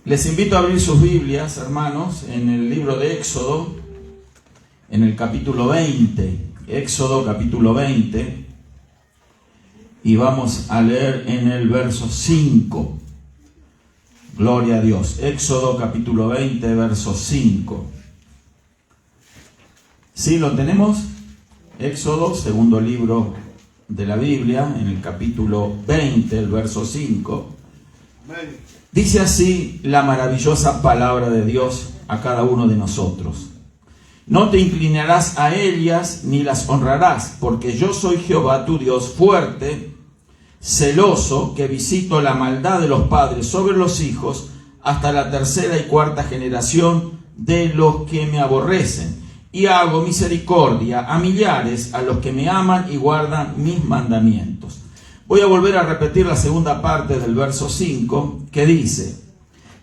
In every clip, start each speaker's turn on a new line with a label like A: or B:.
A: Les invito a abrir sus Biblias, hermanos, en el libro de Éxodo, en el capítulo 20. Éxodo capítulo 20. Y vamos a leer en el verso 5. Gloria a Dios. Éxodo capítulo 20, verso 5. ¿Sí lo tenemos? Éxodo, segundo libro de la Biblia, en el capítulo 20, el verso 5. Dice así la maravillosa palabra de Dios a cada uno de nosotros. No te inclinarás a ellas ni las honrarás, porque yo soy Jehová tu Dios fuerte, celoso, que visito la maldad de los padres sobre los hijos hasta la tercera y cuarta generación de los que me aborrecen, y hago misericordia a millares, a los que me aman y guardan mis mandamientos. Voy a volver a repetir la segunda parte del verso 5, que dice: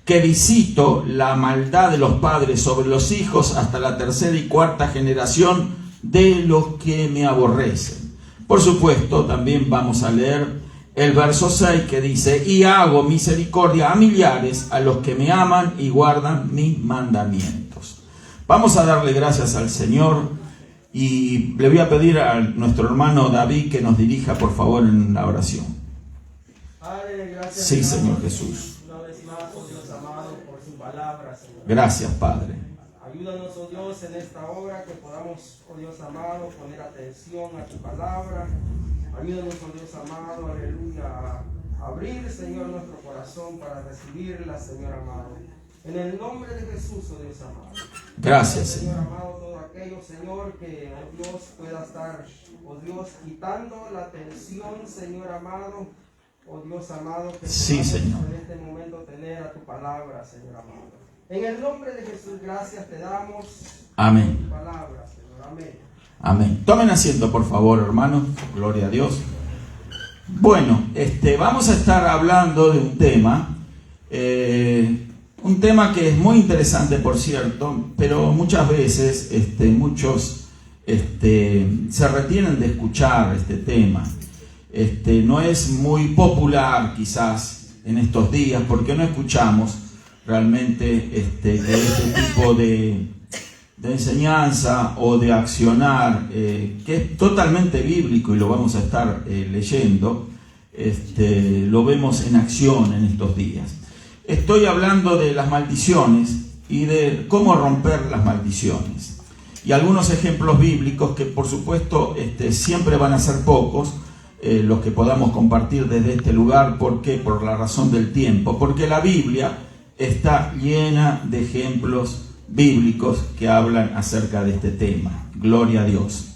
A: que visito la maldad de los padres sobre los hijos hasta la tercera y cuarta generación de los que me aborrecen. Por supuesto, también vamos a leer el verso 6, que dice: y hago misericordia a millares, a los que me aman y guardan mis mandamientos. Vamos a darle gracias al Señor y le voy a pedir a nuestro hermano David que nos dirija, por favor, en la oración.
B: Padre, gracias.
A: Sí, Señor Jesús.
B: Una vez más, oh Dios amado, por su palabra, Señor.
A: Gracias, Padre.
B: Ayúdanos, oh Dios, en esta hora que podamos, oh Dios amado, poner atención a tu palabra. Ayúdanos, oh Dios amado, aleluya, a abrir, Señor, nuestro corazón para recibirla, Señor amado. En el nombre de Jesús, oh Dios amado.
A: Gracias, Señor.
B: Señor amado, todo aquello, Señor, que, oh Dios, pueda estar, oh Dios, quitando la atención, Señor amado, oh Dios amado, que
A: sí, Señor,
B: en este momento tener a tu palabra, Señor amado. En el nombre de Jesús, gracias te damos.
A: Amén.
B: Tu palabra, Señor. Amén.
A: Amén. Tomen asiento, por favor, hermanos. Gloria a Dios. Bueno, vamos a estar hablando de un tema que es muy interesante, por cierto, pero muchas veces muchos se retienen de escuchar este tema. No es muy popular quizás en estos días, porque no escuchamos realmente este tipo de enseñanza o de accionar, que es totalmente bíblico y lo vamos a estar leyendo, lo vemos en acción en estos días. Estoy hablando de las maldiciones y de cómo romper las maldiciones. Y algunos ejemplos bíblicos que, por supuesto, siempre van a ser pocos, los que podamos compartir desde este lugar. ¿Por qué? Por la razón del tiempo. Porque la Biblia está llena de ejemplos bíblicos que hablan acerca de este tema. Gloria a Dios.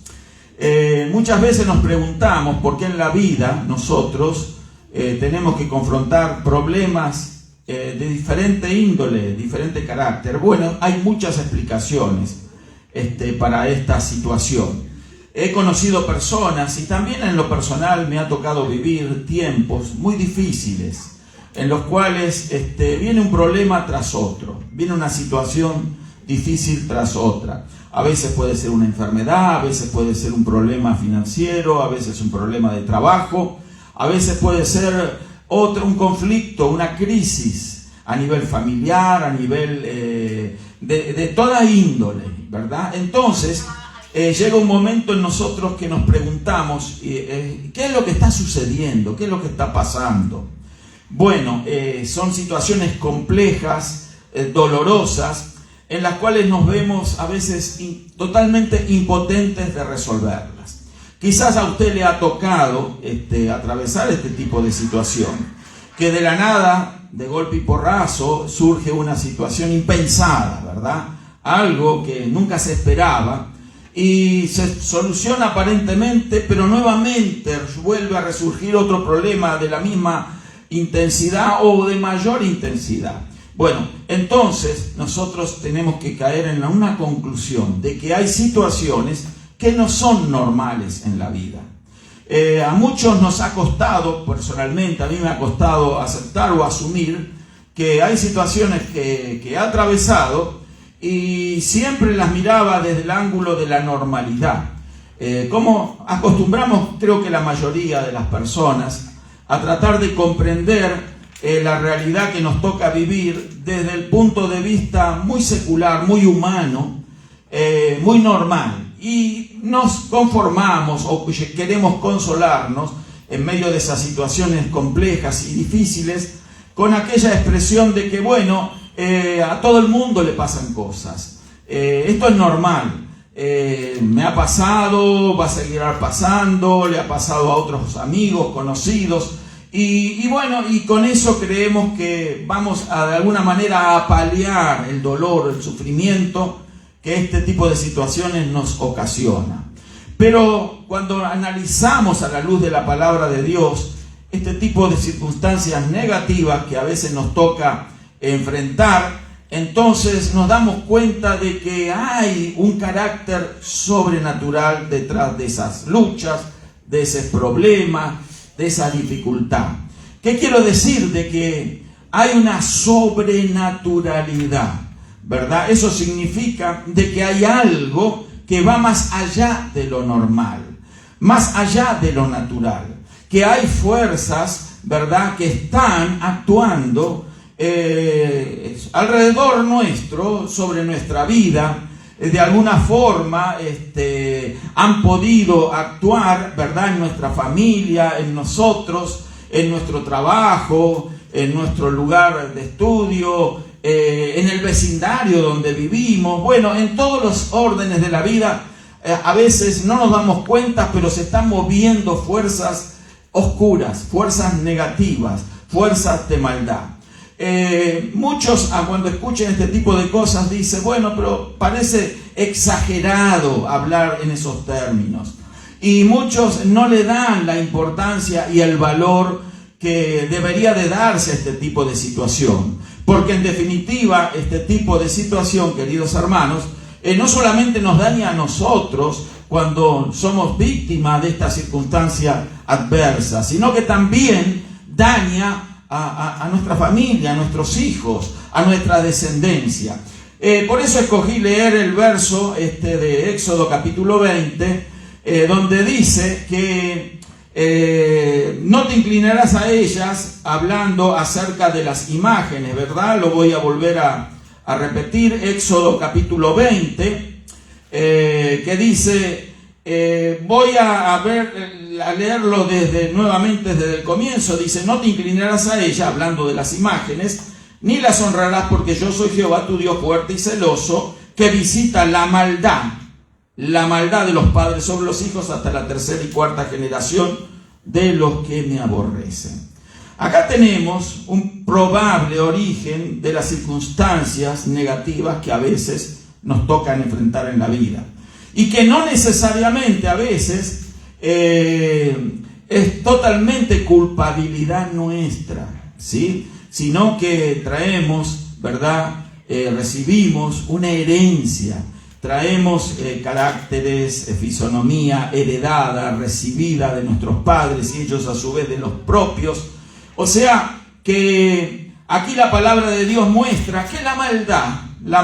A: Muchas veces nos preguntamos por qué en la vida nosotros tenemos que confrontar problemas de diferente índole, diferente carácter. Bueno, hay muchas explicaciones para esta situación. He conocido personas, y también en lo personal me ha tocado vivir tiempos muy difíciles, en los cuales viene un problema tras otro, viene una situación difícil tras otra. A veces puede ser una enfermedad, a veces puede ser un problema financiero, a veces un problema de trabajo, a veces puede ser un conflicto, una crisis a nivel familiar, a nivel de toda índole, ¿verdad? Entonces, llega un momento en nosotros que nos preguntamos, ¿qué es lo que está sucediendo? ¿Qué es lo que está pasando? Bueno, son situaciones complejas, dolorosas, en las cuales nos vemos a veces totalmente impotentes de resolverlas. Quizás a usted le ha tocado atravesar este tipo de situación, que de la nada, de golpe y porrazo, surge una situación impensada, ¿verdad? Algo que nunca se esperaba y se soluciona aparentemente, pero nuevamente vuelve a resurgir otro problema de la misma intensidad o de mayor intensidad. Bueno, entonces nosotros tenemos que caer en una conclusión de que hay situaciones que no son normales en la vida. A muchos nos ha costado, personalmente a mí me ha costado aceptar o asumir que hay situaciones que he atravesado y siempre las miraba desde el ángulo de la normalidad. Como acostumbramos, creo que la mayoría de las personas, a tratar de comprender la realidad que nos toca vivir desde el punto de vista muy secular, muy humano, muy normal. Y nos conformamos o queremos consolarnos en medio de esas situaciones complejas y difíciles con aquella expresión de que, bueno, a todo el mundo le pasan cosas. Esto es normal. Me ha pasado, va a seguir pasando, le ha pasado a otros amigos, conocidos. Y bueno, y con eso creemos que vamos de alguna manera a paliar el dolor, el sufrimiento que este tipo de situaciones nos ocasiona. Pero cuando analizamos a la luz de la palabra de Dios, este tipo de circunstancias negativas que a veces nos toca enfrentar, entonces nos damos cuenta de que hay un carácter sobrenatural detrás de esas luchas, de ese problema, de esa dificultad. ¿Qué quiero decir? De que hay una sobrenaturalidad, ¿verdad? Eso significa de que hay algo que va más allá de lo normal, más allá de lo natural, que hay fuerzas, ¿verdad?, que están actuando alrededor nuestro, sobre nuestra vida, de alguna forma han podido actuar, ¿verdad?, en nuestra familia, en nosotros, en nuestro trabajo, en nuestro lugar de estudio, en el vecindario donde vivimos, bueno, en todos los órdenes de la vida. A veces no nos damos cuenta, pero se están moviendo fuerzas oscuras, fuerzas negativas, fuerzas de maldad. Muchos cuando escuchen este tipo de cosas dicen, bueno, pero parece exagerado hablar en esos términos. Y muchos no le dan la importancia y el valor que debería de darse a este tipo de situación. Porque en definitiva, este tipo de situación, queridos hermanos, no solamente nos daña a nosotros cuando somos víctimas de esta circunstancia adversa, sino que también daña a nuestra familia, a nuestros hijos, a nuestra descendencia. Por eso escogí leer el verso de Éxodo capítulo 20, donde dice que no te inclinarás a ellas, hablando acerca de las imágenes, ¿verdad? Lo voy a volver a repetir. Éxodo capítulo 20, que dice, voy a leerlo nuevamente desde el comienzo. Dice, no te inclinarás a ella, hablando de las imágenes, ni las honrarás, porque yo soy Jehová tu Dios fuerte y celoso, que visita la maldad de los padres sobre los hijos hasta la tercera y cuarta generación de los que me aborrecen. Acá tenemos un probable origen de las circunstancias negativas que a veces nos tocan enfrentar en la vida, y que no necesariamente a veces es totalmente culpabilidad nuestra, ¿sí?, sino que traemos, ¿verdad?, recibimos una herencia, traemos caracteres, fisonomía heredada, recibida de nuestros padres, y ellos a su vez de los propios. O sea que aquí la palabra de Dios muestra que la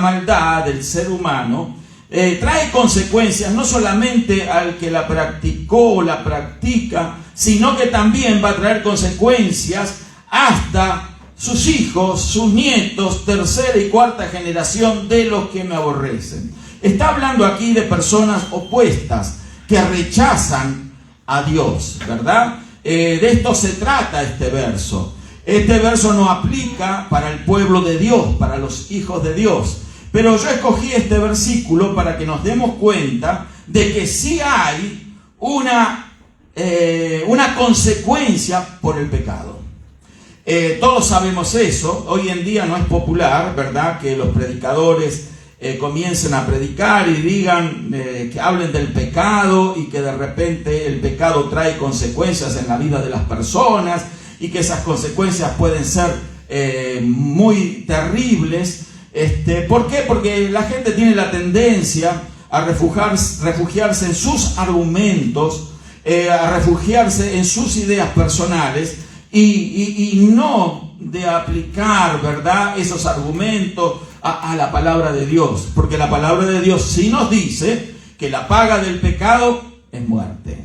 A: maldad del ser humano trae consecuencias no solamente al que la practicó o la practica, sino que también va a traer consecuencias hasta sus hijos, sus nietos, tercera y cuarta generación de los que me aborrecen. Está hablando aquí de personas opuestas que rechazan a Dios, ¿verdad? De esto se trata este verso. Este verso no aplica para el pueblo de Dios, para los hijos de Dios. Pero yo escogí este versículo para que nos demos cuenta de que sí hay una consecuencia por el pecado. Todos sabemos eso. Hoy en día no es popular, ¿verdad?, que los predicadores comiencen a predicar y digan, que hablen del pecado, y que de repente el pecado trae consecuencias en la vida de las personas, y que esas consecuencias pueden ser muy terribles. ¿Por qué? Porque la gente tiene la tendencia a refugiarse en sus argumentos, a refugiarse en sus ideas personales, y no de aplicar, ¿verdad?, esos argumentos a la palabra de Dios. Porque la palabra de Dios sí nos dice que la paga del pecado es muerte,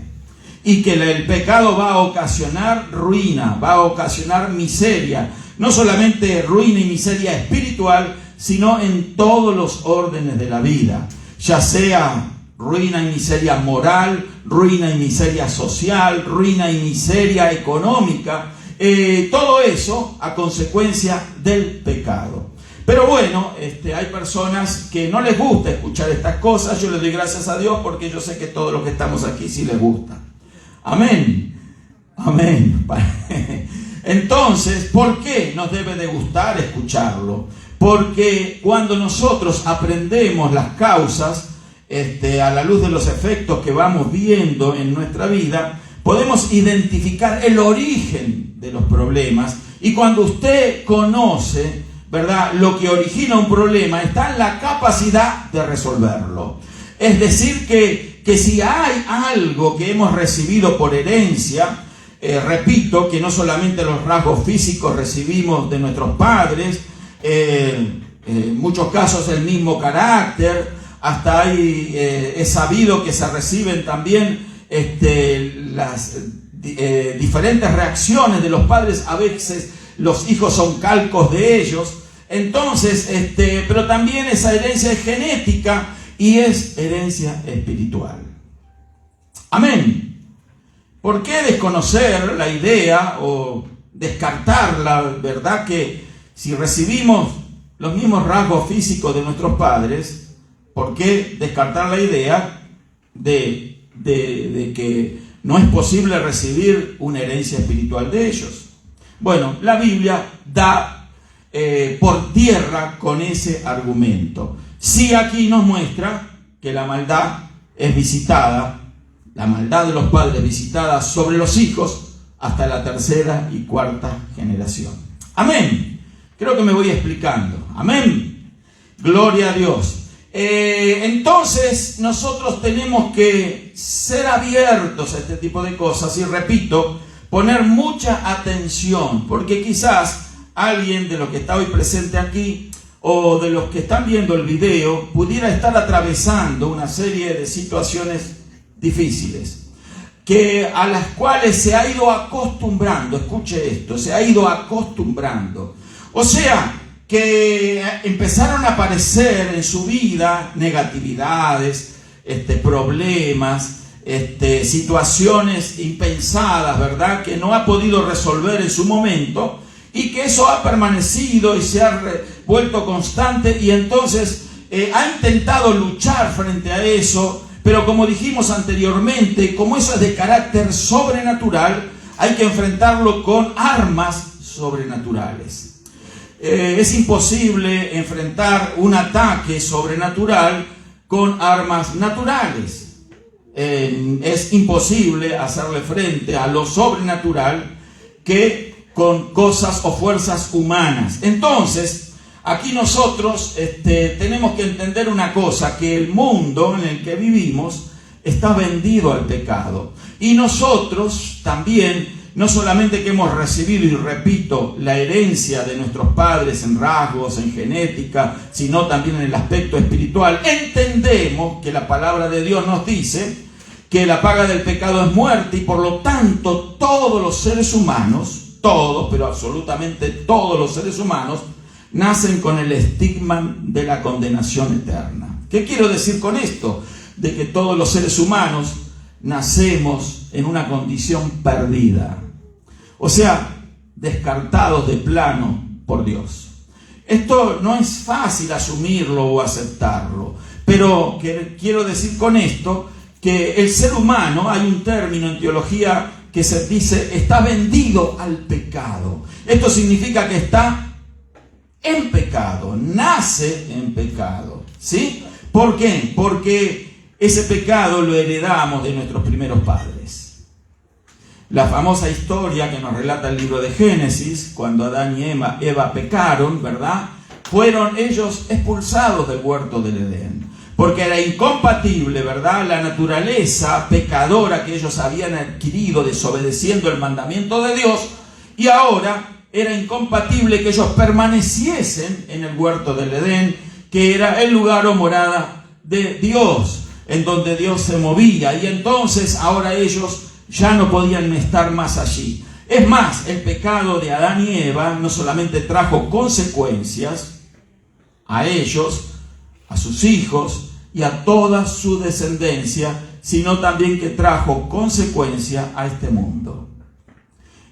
A: y que el pecado va a ocasionar ruina, va a ocasionar miseria, no solamente ruina y miseria espiritual, sino en todos los órdenes de la vida, ya sea ruina y miseria moral, ruina y miseria social, ruina y miseria económica, todo eso a consecuencia del pecado. Pero bueno, hay personas que no les gusta escuchar estas cosas. Yo le doy gracias a Dios porque yo sé que todos los que estamos aquí sí les gusta. Amén. Amén. Entonces, ¿por qué nos debe de gustar escucharlo? Porque cuando nosotros aprendemos las causas, a la luz de los efectos que vamos viendo en nuestra vida, podemos identificar el origen de los problemas. Y cuando usted conoce, ¿verdad?, lo que origina un problema, está en la capacidad de resolverlo. Es decir, que si hay algo que hemos recibido por herencia, repito, que no solamente los rasgos físicos recibimos de nuestros padres, en muchos casos el mismo carácter, hasta es sabido que se reciben también las diferentes reacciones de los padres. A veces los hijos son calcos de ellos. Entonces, pero también esa herencia es genética y es herencia espiritual. Amén. ¿Por qué desconocer la idea o descartar la verdad que si recibimos los mismos rasgos físicos de nuestros padres, ¿por qué descartar la idea de que no es posible recibir una herencia espiritual de ellos? Bueno, la Biblia da por tierra con ese argumento. Sí, aquí nos muestra que la maldad es visitada, la maldad de los padres visitada sobre los hijos hasta la tercera y cuarta generación. Amén. Creo que me voy explicando. Amén. Gloria a Dios. Entonces nosotros tenemos que ser abiertos a este tipo de cosas y, repito, poner mucha atención, porque quizás alguien de los que está hoy presente aquí o de los que están viendo el video pudiera estar atravesando una serie de situaciones difíciles a las cuales se ha ido acostumbrando. Escuche esto, se ha ido acostumbrando. O sea, que empezaron a aparecer en su vida negatividades, problemas, situaciones impensadas, ¿verdad?, que no ha podido resolver en su momento, y que eso ha permanecido y se ha vuelto constante, y entonces ha intentado luchar frente a eso, pero como dijimos anteriormente, como eso es de carácter sobrenatural, hay que enfrentarlo con armas sobrenaturales. Es imposible enfrentar un ataque sobrenatural con armas naturales. Es imposible hacerle frente a lo sobrenatural que con cosas o fuerzas humanas. Entonces, aquí nosotros tenemos que entender una cosa, que el mundo en el que vivimos está vendido al pecado. Y nosotros también, no solamente que hemos recibido, y repito, la herencia de nuestros padres en rasgos, en genética, sino también en el aspecto espiritual, entendemos que la palabra de Dios nos dice que la paga del pecado es muerte, y por lo tanto todos los seres humanos, todos, pero absolutamente todos los seres humanos, nacen con el estigma de la condenación eterna. ¿Qué quiero decir con esto? De que todos los seres humanos nacemos en una condición perdida, o sea, descartados de plano por Dios. Esto no es fácil asumirlo o aceptarlo, pero quiero decir con esto que el ser humano, hay un término en teología que se dice, está vendido al pecado. Esto significa que está en pecado, nace en pecado, ¿sí? ¿Por qué? Porque ese pecado lo heredamos de nuestros primeros padres. La famosa historia que nos relata el libro de Génesis, cuando Adán y Eva pecaron, ¿verdad?, fueron ellos expulsados del huerto del Edén, porque era incompatible, ¿verdad?, la naturaleza pecadora que ellos habían adquirido desobedeciendo el mandamiento de Dios, y ahora era incompatible que ellos permaneciesen en el huerto del Edén, que era el lugar o morada de Dios, en donde Dios se movía, y entonces ahora ellos ya no podían estar más allí. Es más, el pecado de Adán y Eva no solamente trajo consecuencias a ellos, a sus hijos y a toda su descendencia, sino también que trajo consecuencia a este mundo.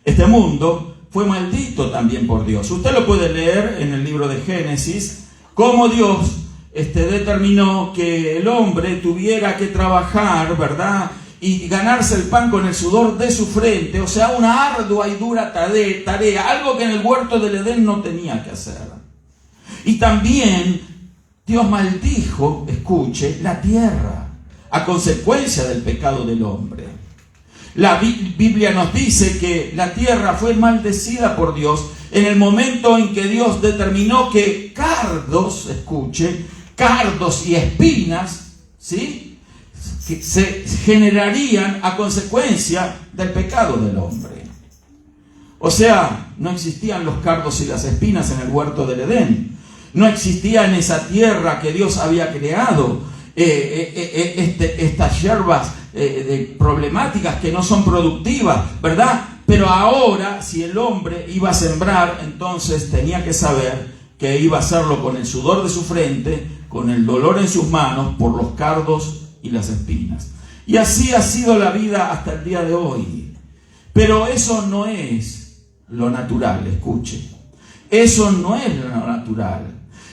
A: Este mundo fue maldito también por Dios. Usted lo puede leer en el libro de Génesis, cómo Dios determinó que el hombre tuviera que trabajar, ¿verdad?, y ganarse el pan con el sudor de su frente, o sea, una ardua y dura tarea, algo que en el huerto del Edén no tenía que hacer. Y también Dios maldijo, escuche, la tierra, a consecuencia del pecado del hombre. La Biblia nos dice que la tierra fue maldecida por Dios en el momento en que Dios determinó que cardos, escuche, cardos y espinas, ¿sí?, que se generarían a consecuencia del pecado del hombre. O sea, no existían los cardos y las espinas en el huerto del Edén. No existía en esa tierra que Dios había creado estas hierbas problemáticas que no son productivas, ¿verdad? Pero ahora, si el hombre iba a sembrar, entonces tenía que saber que iba a hacerlo con el sudor de su frente, con el dolor en sus manos, por los cardos y las espinas. Y así ha sido la vida hasta el día de hoy. Pero eso no es lo natural, escuche. Eso no es lo natural.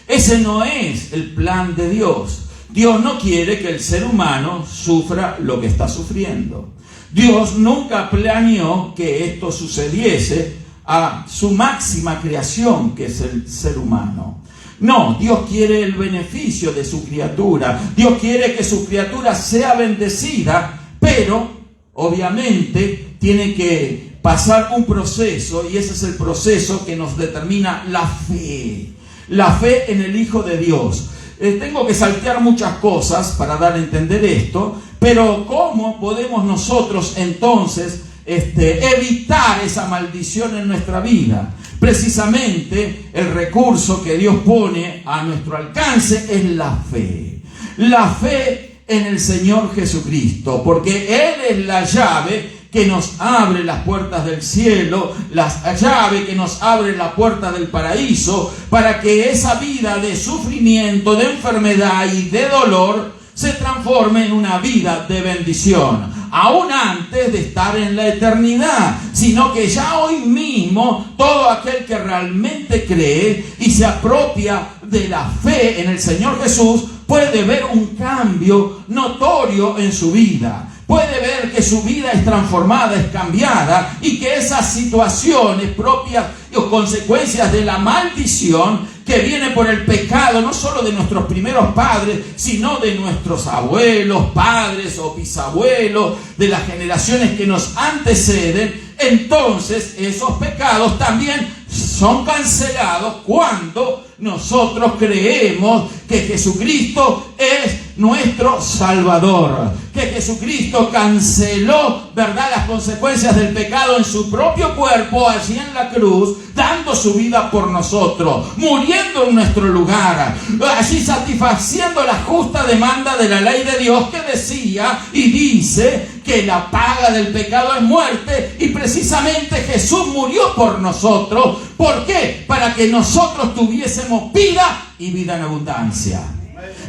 A: Ese no es el plan de Dios. Dios no quiere que el ser humano sufra lo que está sufriendo. Dios nunca planeó que esto sucediese a su máxima creación, que es el ser humano. No, Dios quiere el beneficio de su criatura. Dios quiere que su criatura sea bendecida, pero obviamente tiene que pasar un proceso, y ese es el proceso que nos determina la fe. La fe en el Hijo de Dios. Tengo que saltear muchas cosas para dar a entender esto, pero ¿cómo podemos nosotros entonces evitar esa maldición en nuestra vida? Precisamente el recurso que Dios pone a nuestro alcance es la fe. La fe en el Señor Jesucristo, porque Él es la llave que nos abre las puertas del cielo, la llave que nos abre la puerta del paraíso, para que esa vida de sufrimiento, de enfermedad y de dolor se transforme en una vida de bendición, aún antes de estar en la eternidad, sino que ya hoy mismo todo aquel que realmente cree y se apropia de la fe en el Señor Jesús puede ver un cambio notorio en su vida. Puede ver que su vida es transformada, es cambiada, y que esas situaciones propias o consecuencias de la maldición que viene por el pecado, no solo de nuestros primeros padres, sino de nuestros abuelos, padres o bisabuelos, de las generaciones que nos anteceden, entonces esos pecados también son cancelados cuando nosotros creemos que Jesucristo es nuestro Salvador, que Jesucristo canceló, ¿verdad?, las consecuencias del pecado en su propio cuerpo allí en la cruz, dando su vida por nosotros, muriendo en nuestro lugar, allí satisfaciendo la justa demanda de la ley de Dios que decía y dice que la paga del pecado es muerte, y precisamente Jesús murió por nosotros. ¿Por qué? Para que nosotros tuviésemos vida y vida en abundancia.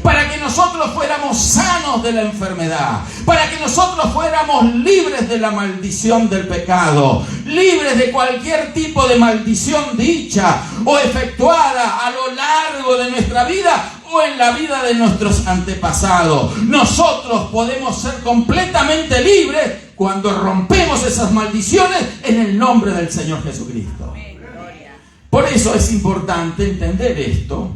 A: Para que nosotros fuéramos sanos de la enfermedad, para que nosotros fuéramos libres de la maldición del pecado, libres de cualquier tipo de maldición dicha o efectuada a lo largo de nuestra vida o en la vida de nuestros antepasados. Nosotros podemos ser completamente libres cuando rompemos esas maldiciones en el nombre del Señor Jesucristo. Por eso es importante entender esto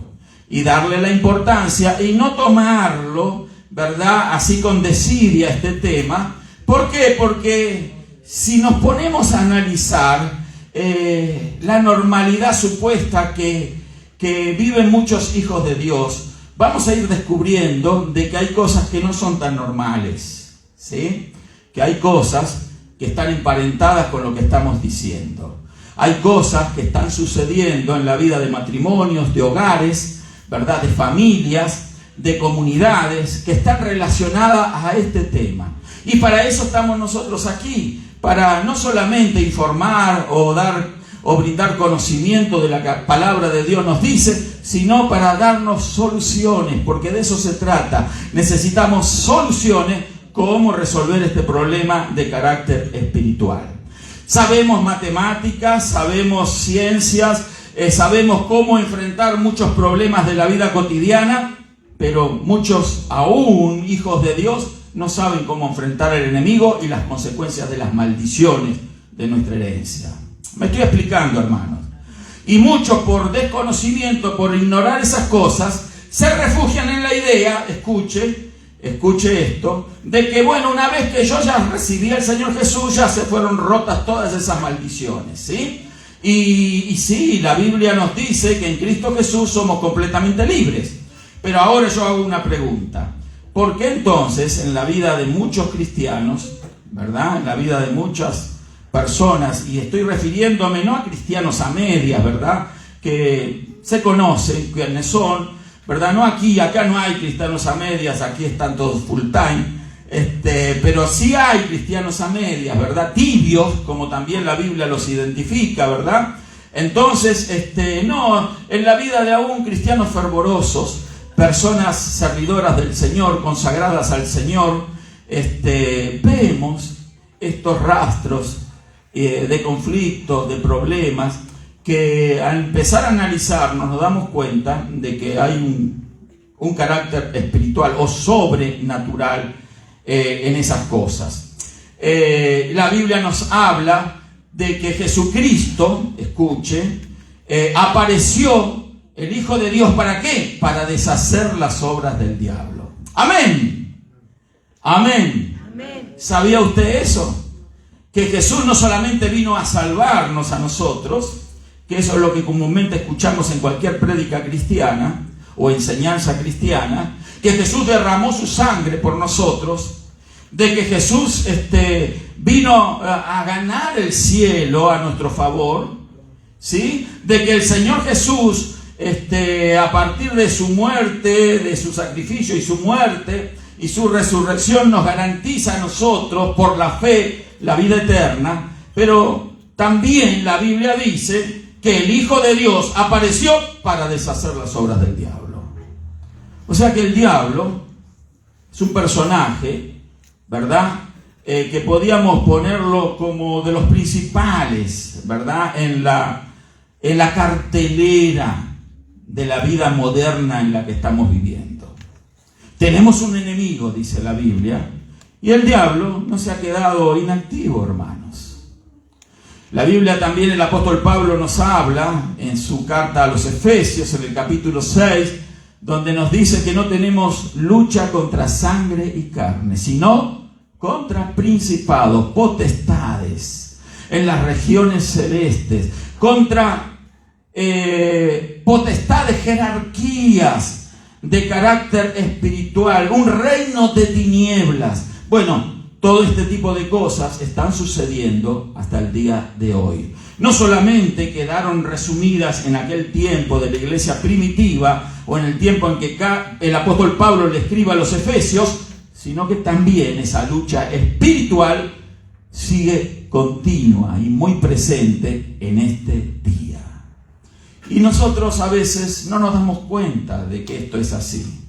A: y darle la importancia y no tomarlo, ¿verdad?, así con desidia este tema. ¿Por qué? Porque si nos ponemos a analizar la normalidad supuesta que viven muchos hijos de Dios, vamos a ir descubriendo de que hay cosas que no son tan normales, ¿sí? Que hay cosas que están emparentadas con lo que estamos diciendo. Hay cosas que están sucediendo en la vida de matrimonios, de hogares, ¿verdad?, de familias, de comunidades que están relacionadas a este tema. Y para eso estamos nosotros aquí, para no solamente informar o brindar conocimiento de la que la palabra de Dios nos dice, sino para darnos soluciones, porque de eso se trata. Necesitamos soluciones, cómo resolver este problema de carácter espiritual. Sabemos matemáticas, sabemos ciencias, sabemos cómo enfrentar muchos problemas de la vida cotidiana, pero muchos, aún hijos de Dios, no saben cómo enfrentar al enemigo y las consecuencias de las maldiciones de nuestra herencia. Me estoy explicando, hermanos. Y muchos, por desconocimiento, por ignorar esas cosas, se refugian en la idea, escuche esto, de que bueno, una vez que yo ya recibí al Señor Jesús, ya se fueron rotas todas esas maldiciones, ¿sí? Y sí, la Biblia nos dice que en Cristo Jesús somos completamente libres. Pero ahora yo hago una pregunta. ¿Por qué entonces en la vida de muchos cristianos, ¿verdad?, en la vida de muchas personas, y estoy refiriéndome no a cristianos a medias, ¿verdad?, que se conocen quiénes son, ¿verdad? No acá no hay cristianos a medias, aquí están todos full time, pero sí hay cristianos a medias, ¿verdad?, tibios, como también la Biblia los identifica, ¿verdad? Entonces, no, en la vida de aún cristianos fervorosos, personas servidoras del Señor, consagradas al Señor, vemos estos rastros de conflictos, de problemas, que al empezar a analizarnos nos damos cuenta de que hay un carácter espiritual o sobrenatural en esas cosas. La Biblia nos habla de que Jesucristo, escuche, apareció el Hijo de Dios, ¿para qué? Para deshacer las obras del diablo. Amén. Amén. Amén. ¿Sabía usted eso? Que Jesús no solamente vino a salvarnos a nosotros, que eso es lo que comúnmente escuchamos en cualquier prédica cristiana o enseñanza cristiana, que Jesús derramó su sangre por nosotros, de que Jesús vino a ganar el cielo a nuestro favor, ¿sí? De que el Señor Jesús, a partir de su muerte, de su sacrificio y su muerte y su resurrección, nos garantiza a nosotros, por la fe, la vida eterna. Pero también la Biblia dice que el Hijo de Dios apareció para deshacer las obras del diablo. O sea que el diablo es un personaje, ¿verdad?, que podíamos ponerlo como de los principales, ¿verdad?, en la cartelera de la vida moderna en la que estamos viviendo. Tenemos un enemigo, dice la Biblia, y el diablo no se ha quedado inactivo, hermanos. La Biblia también, el apóstol Pablo nos habla en su carta a los Efesios, en el capítulo 6, donde nos dice que no tenemos lucha contra sangre y carne, sino contra principados, potestades en las regiones celestes, contra potestades, jerarquías de carácter espiritual, un reino de tinieblas. Bueno, todo este tipo de cosas están sucediendo hasta el día de hoy. No solamente quedaron resumidas en aquel tiempo de la iglesia primitiva o en el tiempo en que el apóstol Pablo le escribe a los Efesios, sino que también esa lucha espiritual sigue continua y muy presente en este día. Y nosotros a veces no nos damos cuenta de que esto es así.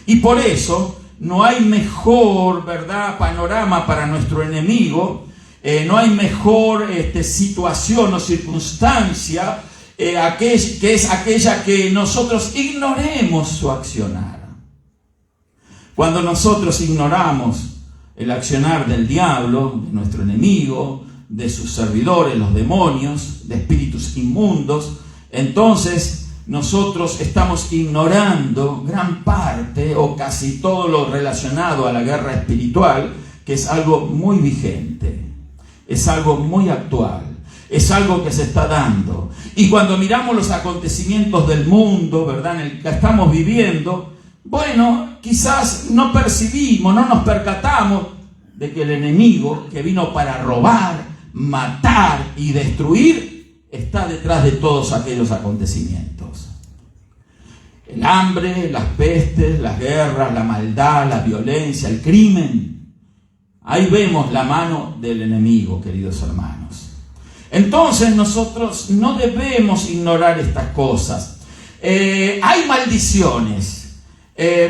A: Y por eso no hay mejor, ¿verdad?, panorama para nuestro enemigo, no hay mejor situación o circunstancia que es aquella que nosotros ignoremos su accionar. Cuando nosotros ignoramos el accionar del diablo, de nuestro enemigo, de sus servidores, los demonios, de espíritus inmundos, entonces nosotros estamos ignorando gran parte o casi todo lo relacionado a la guerra espiritual, que es algo muy vigente, es algo muy actual, es algo que se está dando. Y cuando miramos los acontecimientos del mundo, ¿verdad?, en el que estamos viviendo, bueno, quizás no percibimos, no nos percatamos de que el enemigo que vino para robar, matar y destruir está detrás de todos aquellos acontecimientos. El hambre, las pestes, las guerras, la maldad, la violencia, el crimen, Ahí vemos la mano del enemigo, queridos hermanos. Entonces nosotros no debemos ignorar estas cosas. Hay maldiciones.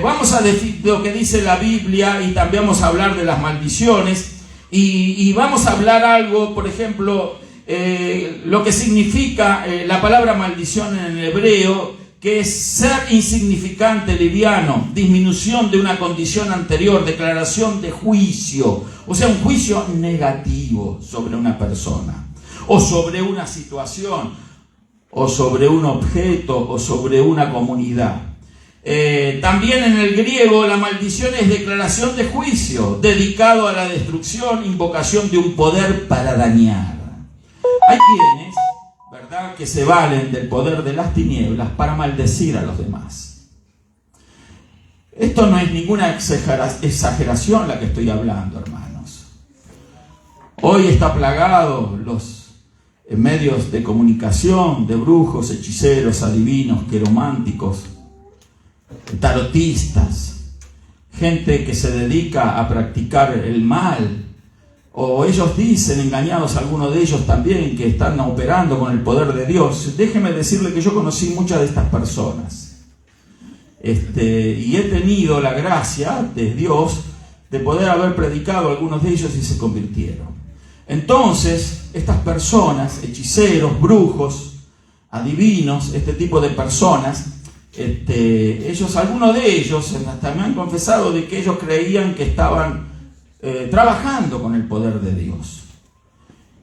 A: Vamos a decir lo que dice la Biblia y también vamos a hablar de las maldiciones. Y vamos a hablar algo, por ejemplo, lo que significa la palabra maldición en el hebreo, que es ser insignificante, liviano, disminución de una condición anterior, declaración de juicio, o sea, un juicio negativo sobre una persona, o sobre una situación, o sobre un objeto, o sobre una comunidad. También en el griego la maldición es declaración de juicio, dedicado a la destrucción, invocación de un poder para dañar. Hay quienes, ¿verdad?, que se valen del poder de las tinieblas para maldecir a los demás. Esto no es ninguna exageración la que estoy hablando, hermanos. Hoy está plagado los medios de comunicación de brujos, hechiceros, adivinos, quirománticos, tarotistas, gente que se dedica a practicar el mal, o ellos dicen, engañados algunos de ellos también, que están operando con el poder de Dios. Déjeme decirle que yo conocí muchas de estas personas, y he tenido la gracia de Dios de poder haber predicado a algunos de ellos y se convirtieron. Entonces, estas personas, hechiceros, brujos, adivinos, este tipo de personas, algunos de ellos hasta me han confesado de que ellos creían que estaban trabajando con el poder de Dios.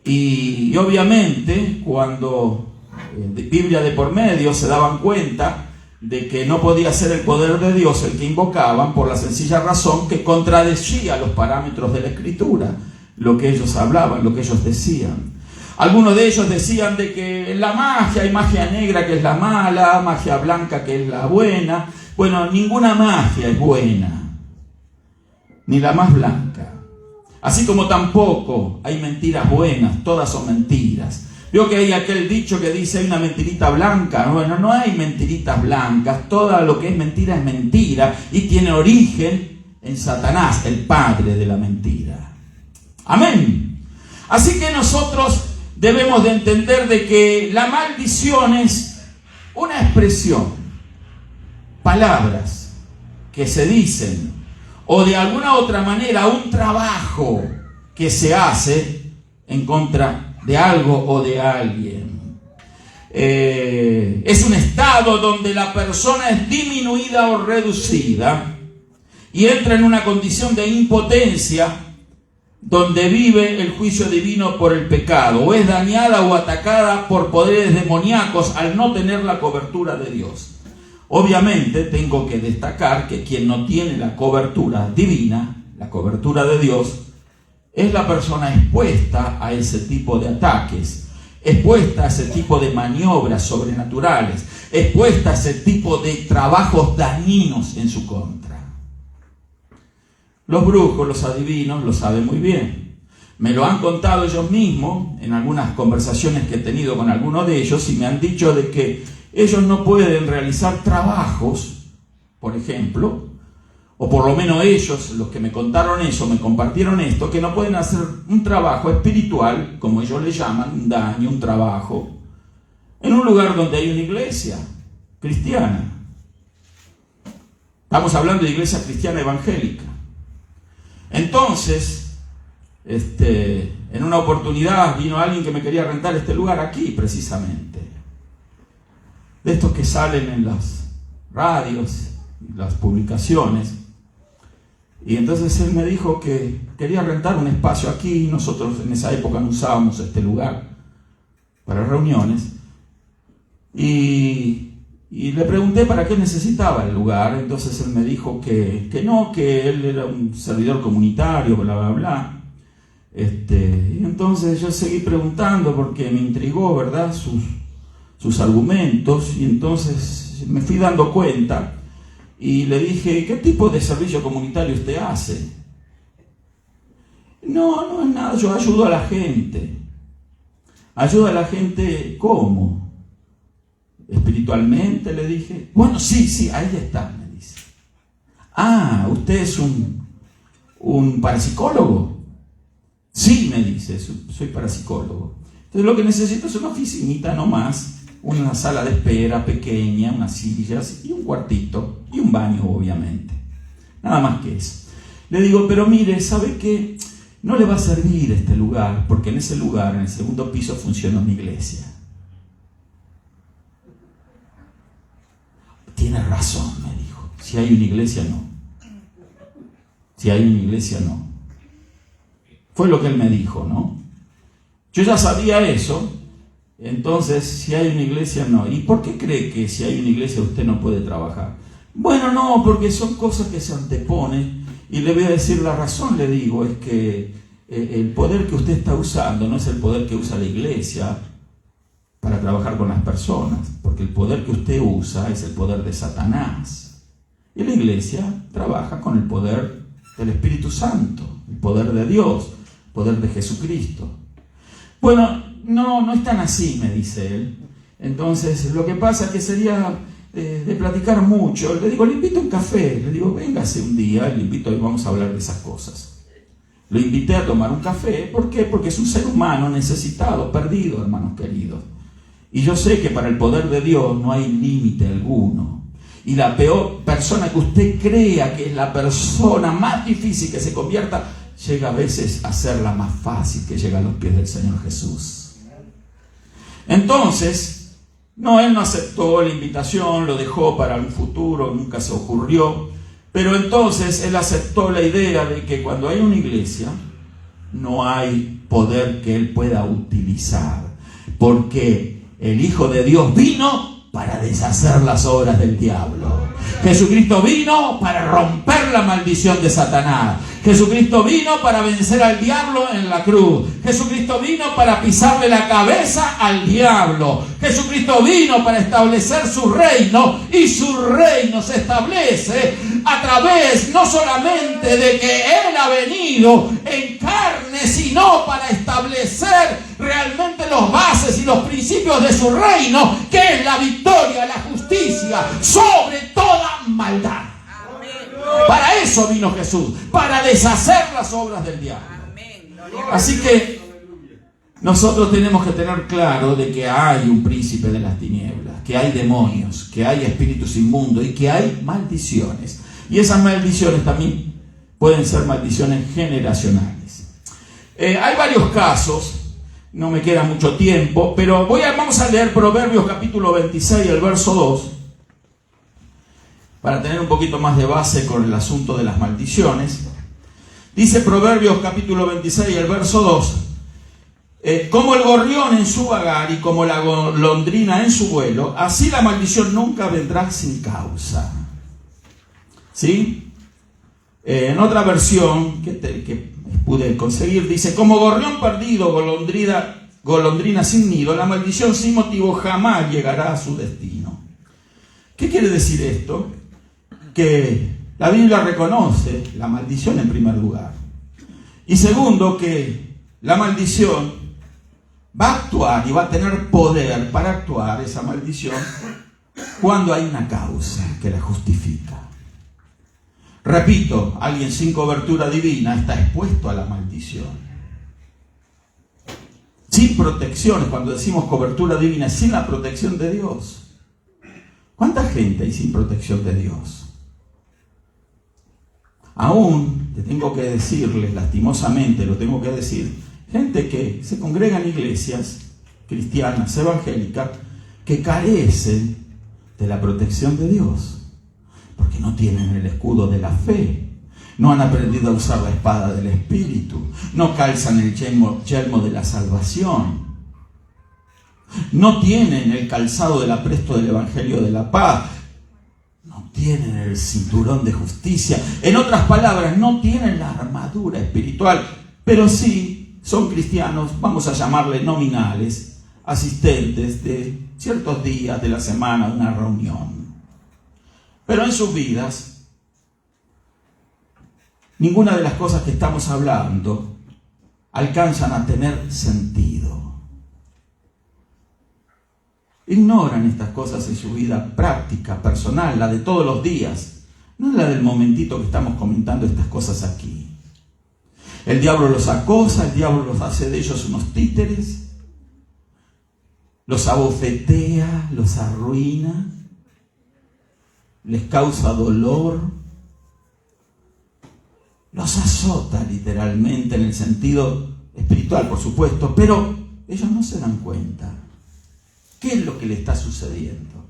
A: Y obviamente cuando Biblia de por medio se daban cuenta de que no podía ser el poder de Dios el que invocaban, por la sencilla razón que contradecía los parámetros de la Escritura, lo que ellos hablaban, lo que ellos decían. Algunos de ellos decían de que la magia, hay magia negra que es la mala, magia blanca que es la buena. Bueno, ninguna magia es buena, ni la más blanca. Así como tampoco hay mentiras buenas, todas son mentiras. Veo que hay aquel dicho que dice hay una mentirita blanca. Bueno, no hay mentiritas blancas, todo lo que es mentira y tiene origen en Satanás, el padre de la mentira. Amén. Así que nosotros debemos de entender de que la maldición es una expresión, palabras que se dicen, o de alguna otra manera un trabajo que se hace en contra de algo o de alguien. Es un estado donde la persona es disminuida o reducida y entra en una condición de impotencia, donde vive el juicio divino por el pecado, o es dañada o atacada por poderes demoníacos al no tener la cobertura de Dios. Obviamente tengo que destacar que quien no tiene la cobertura divina, la cobertura de Dios, es la persona expuesta a ese tipo de ataques, expuesta a ese tipo de maniobras sobrenaturales, expuesta a ese tipo de trabajos dañinos en su contra. Los brujos, los adivinos, lo saben muy bien. Me lo han contado ellos mismos en algunas conversaciones que he tenido con algunos de ellos y me han dicho de que ellos no pueden realizar trabajos, por ejemplo, o por lo menos ellos, los que me contaron eso, me compartieron esto, que no pueden hacer un trabajo espiritual, como ellos le llaman, un daño, un trabajo, en un lugar donde hay una iglesia cristiana. Estamos hablando de iglesia cristiana evangélica. Entonces, en una oportunidad vino alguien que me quería rentar este lugar aquí, precisamente. De estos que salen en las radios, las publicaciones. Y entonces él me dijo que quería rentar un espacio aquí. Nosotros en esa época no usábamos este lugar para reuniones. Y le pregunté para qué necesitaba el lugar. Entonces él me dijo que no, que él era un servidor comunitario, bla, bla, bla. Y entonces yo seguí preguntando porque me intrigó, ¿verdad?, sus argumentos. Y entonces me fui dando cuenta y le dije, ¿qué tipo de servicio comunitario usted hace? No es nada, yo ayudo a la gente. ¿Ayuda a la gente cómo? Espiritualmente, le dije. Bueno, sí, ahí está, me dice. Ah, ¿usted es un parapsicólogo? Sí, me dice, soy parapsicólogo. Entonces lo que necesito es una oficinita nomás, una sala de espera pequeña, unas sillas y un cuartito y un baño, obviamente. Nada más que eso. Le digo, pero mire, ¿sabe qué? No le va a servir este lugar, porque en ese lugar, en el segundo piso, funciona una iglesia. Tiene razón, me dijo. Si hay una iglesia, no. Si hay una iglesia, no. Fue lo que él me dijo, ¿no? Yo ya sabía eso, entonces, si hay una iglesia, no. ¿Y por qué cree que si hay una iglesia usted no puede trabajar? Bueno, no, porque son cosas que se anteponen. Y le voy a decir la razón, le digo, es que el poder que usted está usando no es el poder que usa la iglesia para trabajar con las personas, porque el poder que usted usa es el poder de Satanás. Y la iglesia trabaja con el poder del Espíritu Santo, el poder de Dios, el poder de Jesucristo. Bueno, no es tan así, me dice él. Entonces, lo que pasa es que sería de platicar mucho. Le digo, le invito a un café. Le digo, véngase un día, le invito y vamos a hablar de esas cosas. Lo invité a tomar un café. ¿Por qué? Porque es un ser humano necesitado, perdido, hermanos queridos. Y yo sé que para el poder de Dios no hay límite alguno. Y la peor persona que usted crea que es la persona más difícil que se convierta, llega a veces a ser la más fácil que llega a los pies del Señor Jesús. Entonces, no, él no aceptó la invitación, lo dejó para un futuro, nunca se ocurrió. Pero entonces él aceptó la idea de que cuando hay una iglesia, no hay poder que él pueda utilizar. Porque el Hijo de Dios vino para deshacer las obras del diablo. Jesucristo vino para romper la maldición de Satanás. Jesucristo vino para vencer al diablo en la cruz. Jesucristo vino para pisarle la cabeza al diablo. Jesucristo vino para establecer su reino, y su reino se establece a través no solamente de que Él ha venido en carne, sino para establecer realmente los bases y los principios de su reino, que es la victoria, la justicia sobre toda maldad. Para eso vino Jesús, para deshacer las obras del diablo. Así que nosotros tenemos que tener claro de que hay un príncipe de las tinieblas, que hay demonios, que hay espíritus inmundos y que hay maldiciones. Y esas maldiciones también pueden ser maldiciones generacionales. Hay varios casos, no me queda mucho tiempo, pero vamos a leer Proverbios capítulo 26, el verso 2. Para tener un poquito más de base con el asunto de las maldiciones. Dice Proverbios capítulo 26, el verso 2. Como el gorrión en su vagar y como la golondrina en su vuelo, así la maldición nunca vendrá sin causa. ¿Sí? En otra versión que pude conseguir, dice, como gorrión perdido, golondrina sin nido, la maldición sin motivo jamás llegará a su destino. ¿Qué quiere decir esto? Que la Biblia reconoce la maldición en primer lugar. Y segundo, que la maldición va a actuar y va a tener poder para actuar esa maldición cuando hay una causa que la justifica. Repito, alguien sin cobertura divina está expuesto a la maldición. Sin protección, cuando decimos cobertura divina, sin la protección de Dios. ¿Cuánta gente hay sin protección de Dios? Aún, te tengo que decirles, lastimosamente lo tengo que decir, gente que se congrega en iglesias cristianas, evangélicas, que carecen de la protección de Dios, porque no tienen el escudo de la fe, no han aprendido a usar la espada del Espíritu, no calzan el yelmo de la salvación, no tienen el calzado del apresto del Evangelio de la paz, no tienen el cinturón de justicia. En otras palabras, no tienen la armadura espiritual, pero sí son cristianos, vamos a llamarle nominales, asistentes de ciertos días de la semana a una reunión. Pero en sus vidas, ninguna de las cosas que estamos hablando alcanzan a tener sentido. Ignoran estas cosas en su vida práctica, personal, la de todos los días, no la del momentito que estamos comentando estas cosas aquí. El diablo los acosa, el diablo los hace de ellos unos títeres, los abofetea, los arruina, les causa dolor, los azota literalmente en el sentido espiritual, por supuesto, pero ellos no se dan cuenta. ¿Qué es lo que le está sucediendo?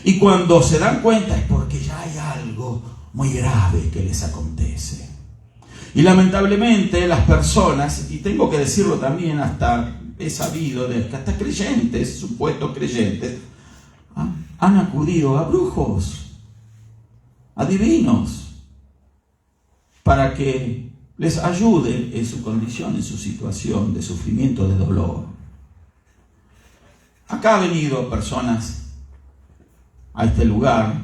A: Y cuando se dan cuenta es porque ya hay algo muy grave que les acontece. Y lamentablemente las personas, y tengo que decirlo también, hasta he sabido de que hasta creyentes, supuestos creyentes, han acudido a brujos, a divinos, para que les ayude en su condición, en su situación de sufrimiento, de dolor. Acá han venido personas a este lugar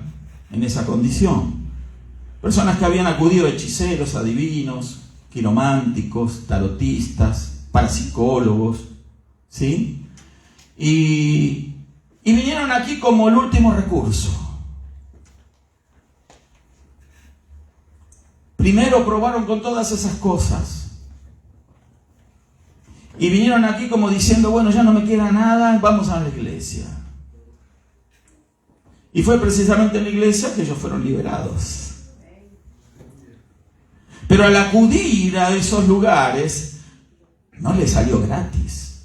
A: en esa condición. Personas que habían acudido a hechiceros, adivinos, quirománticos, tarotistas, parapsicólogos, ¿sí? Y vinieron aquí como el último recurso. Primero probaron con todas esas cosas. Y vinieron aquí como diciendo, bueno, ya no me queda nada, vamos a la iglesia. Y fue precisamente en la iglesia que ellos fueron liberados. Pero al acudir a esos lugares, no les salió gratis.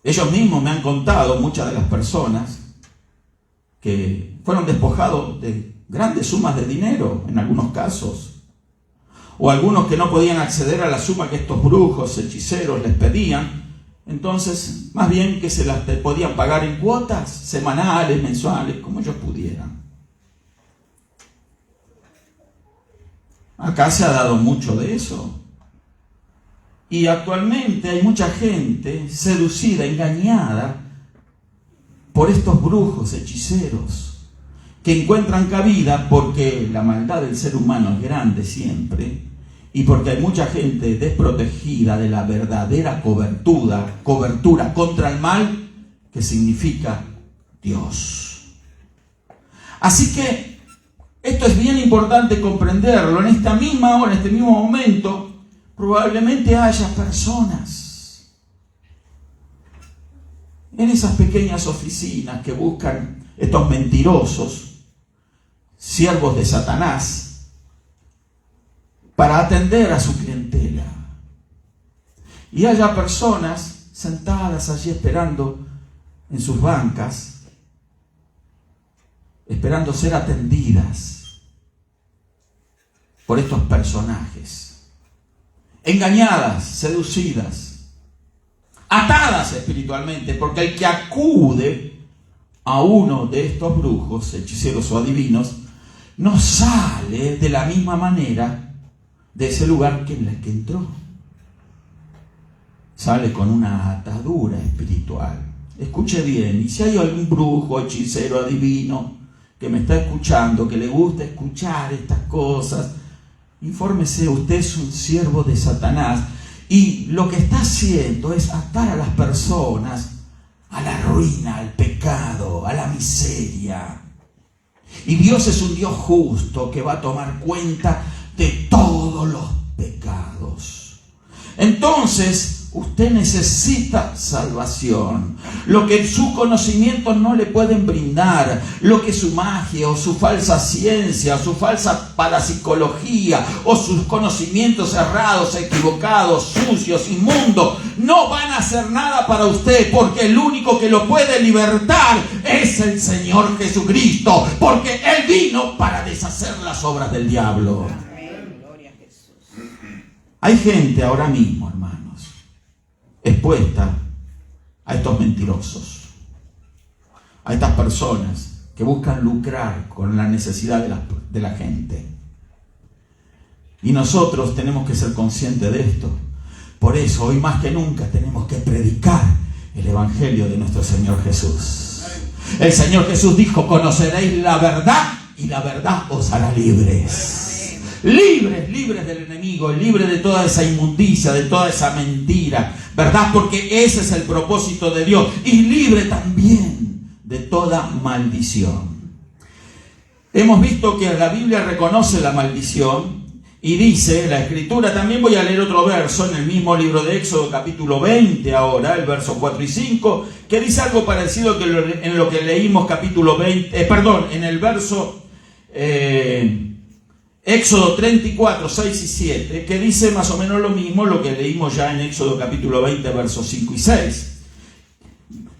A: Ellos mismos me han contado, muchas de las personas, que fueron despojados de grandes sumas de dinero, en algunos casos. O algunos que no podían acceder a la suma que estos brujos, hechiceros les pedían. Entonces, más bien que se las podían pagar en cuotas semanales, mensuales, como ellos pudieran. Acá se ha dado mucho de eso. Y actualmente hay mucha gente seducida, engañada por estos brujos, hechiceros, que encuentran cabida porque la maldad del ser humano es grande siempre y porque hay mucha gente desprotegida de la verdadera cobertura contra el mal, que significa Dios. Así que esto es bien importante comprenderlo. En esta misma hora, en este mismo momento, probablemente haya personas en esas pequeñas oficinas que buscan estos mentirosos, siervos de Satanás, para atender a su clientela. Y haya personas sentadas allí esperando en sus bancas, esperando ser atendidas por estos personajes, engañadas, seducidas, atadas espiritualmente, porque el que acude a uno de estos brujos, hechiceros o adivinos, no sale de la misma manera de ese lugar que en el que entró. Sale con una atadura espiritual. Escuche bien, y si hay algún brujo, hechicero, adivino que me está escuchando, que le gusta escuchar estas cosas, infórmese, usted es un siervo de Satanás y lo que está haciendo es atar a las personas a la ruina, al pecado, a la miseria. Y Dios es un Dios justo que va a tomar cuenta de todos los pecados. Entonces, usted necesita salvación. Lo que su conocimiento no le pueden brindar, lo que su magia o su falsa ciencia, o su falsa parapsicología o sus conocimientos errados, equivocados, sucios, inmundos, no van a hacer nada para usted, porque el único que lo puede libertar es el Señor Jesucristo, porque Él vino para deshacer las obras del diablo. Hay gente ahora mismo, hermanos, expuesta a estos mentirosos, a estas personas que buscan lucrar con la necesidad de la gente. Y nosotros tenemos que ser conscientes de esto. Por eso, hoy más que nunca, tenemos que predicar el Evangelio de nuestro Señor Jesús. El Señor Jesús dijo: conoceréis la verdad y la verdad os hará libres. Libres del enemigo, libres de toda esa inmundicia, de toda esa mentira, ¿verdad? Porque ese es el propósito de Dios. Y libre también de toda maldición. Hemos visto que la Biblia reconoce la maldición Y dice la Escritura, también voy a leer otro verso en el mismo libro de Éxodo, capítulo 20 ahora, el verso 4 y 5, que dice algo parecido en lo que leímos capítulo 20, en el verso Éxodo 34, 6 y 7, que dice más o menos lo mismo lo que leímos ya en Éxodo capítulo 20, versos 5 y 6,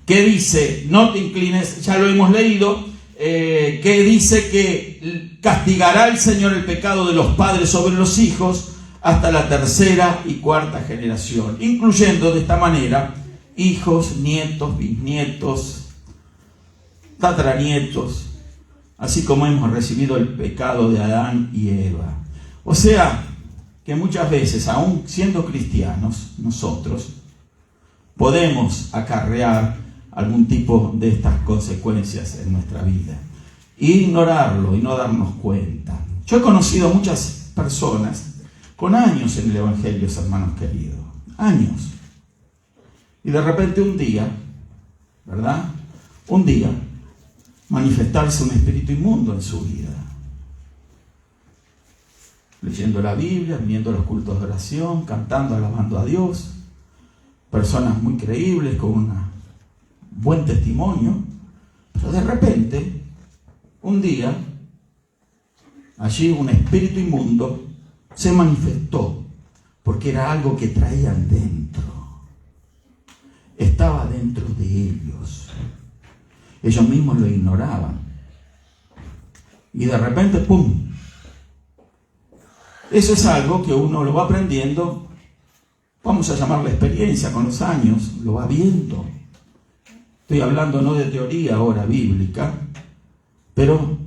A: que dice, no te inclines, ya lo hemos leído, que dice que castigará el Señor el pecado de los padres sobre los hijos hasta la tercera y cuarta generación, incluyendo de esta manera hijos, nietos, bisnietos, tataranietos, así como hemos recibido el pecado de Adán y Eva. O sea, que muchas veces, aún siendo cristianos, nosotros podemos acarrear algún tipo de estas consecuencias en nuestra vida. Ignorarlo y no darnos cuenta. Yo he conocido muchas personas con años en el Evangelio, hermanos queridos. Años. Y de repente un día, ¿verdad? Un día, manifestarse un espíritu inmundo en su vida. Leyendo la Biblia, viniendo a los cultos de oración, cantando, alabando a Dios. Personas muy creíbles, con un buen testimonio. Pero de repente, un día, allí un espíritu inmundo se manifestó, porque era algo que traían dentro. Estaba dentro de ellos. Ellos mismos lo ignoraban. Y de repente, ¡pum! Eso es algo que uno lo va aprendiendo, vamos a llamarla experiencia, con los años, lo va viendo. Estoy hablando no de teoría ahora bíblica, pero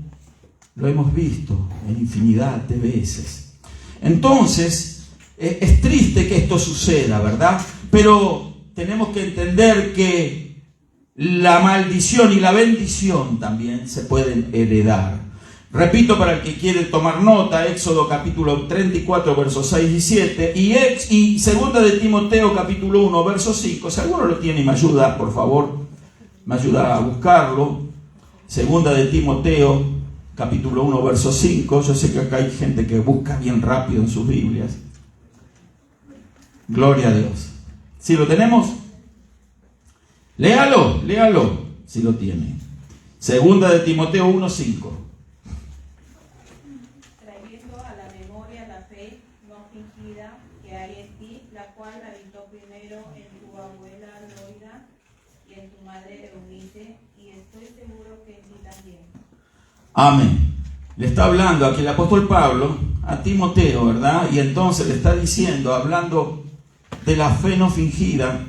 A: lo hemos visto en infinidad de veces. Entonces, es triste que esto suceda, ¿verdad? Pero tenemos que entender que la maldición y la bendición también se pueden heredar. Repito para el que quiere tomar nota, Éxodo capítulo 34, versos 6 y 7, y segunda de Timoteo capítulo 1, verso 5. Si alguno lo tiene y me ayuda, por favor, me ayuda a buscarlo. Segunda de Timoteo capítulo 1, verso 5. Yo sé que acá hay gente que busca bien rápido en sus Biblias. Gloria a Dios. ¿Sí lo tenemos? Léalo, si lo tiene. Segunda de Timoteo 1, 5.
C: Trayendo a la memoria la fe no fingida que hay en ti, la cual habitó primero en tu abuela Loida y en tu madre Eunice, y estoy seguro que en ti también.
A: Amén. Le está hablando aquí el apóstol Pablo a Timoteo, ¿verdad? Y entonces le está diciendo, hablando de la fe no fingida,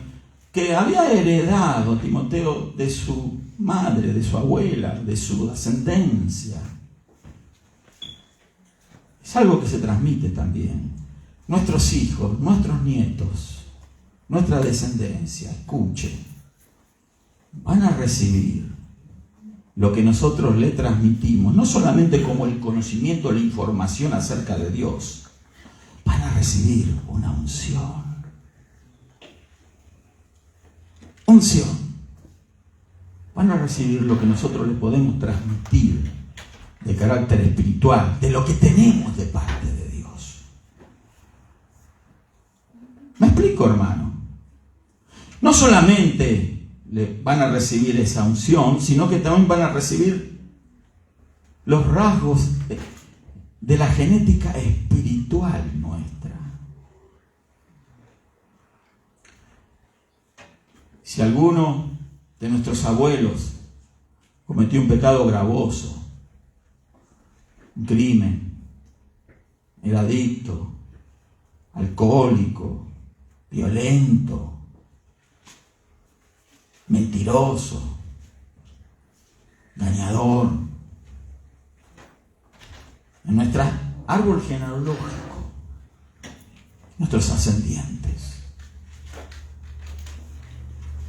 A: que había heredado Timoteo de su madre, de su abuela, de su ascendencia. Es algo que se transmite también. Nuestros hijos, nuestros nietos, nuestra descendencia, escuchen, van a recibir lo que nosotros le transmitimos, no solamente como el conocimiento, la información acerca de Dios, van a recibir una unción. Unción. Van a recibir lo que nosotros les podemos transmitir de carácter espiritual, de lo que tenemos de parte de Dios. ¿Me explico, hermano? No solamente van a recibir esa unción, sino que también van a recibir los rasgos de la genética espiritual nuestra. Si alguno de nuestros abuelos cometió un pecado gravoso, un crimen, era adicto, alcohólico, violento, mentiroso, engañador, en nuestro árbol genealógico, nuestros ascendientes.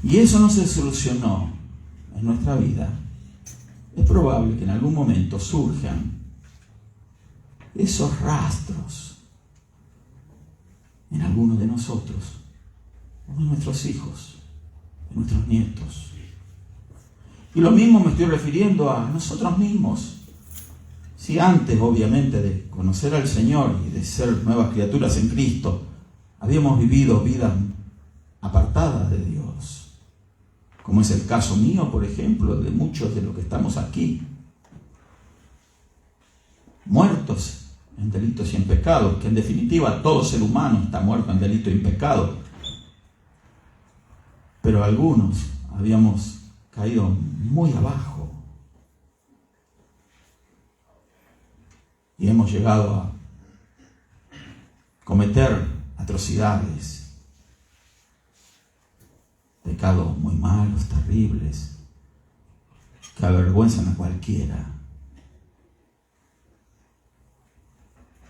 A: Y eso no se solucionó en nuestra vida, es probable que en algún momento surjan esos rastros en alguno de nosotros, o de nuestros hijos, de nuestros nietos. Y lo mismo me estoy refiriendo a nosotros mismos. si antes, obviamente, de conocer al Señor y de ser nuevas criaturas en Cristo, habíamos vivido vidas apartadas de Dios, como es el caso mío, por ejemplo, de muchos de los que estamos aquí, muertos en delitos y en pecados, que en definitiva todo ser humano está muerto en delito y en pecado, pero algunos habíamos caído muy abajo y hemos llegado a cometer atrocidades, pecados muy malos, terribles, que avergüenzan a cualquiera.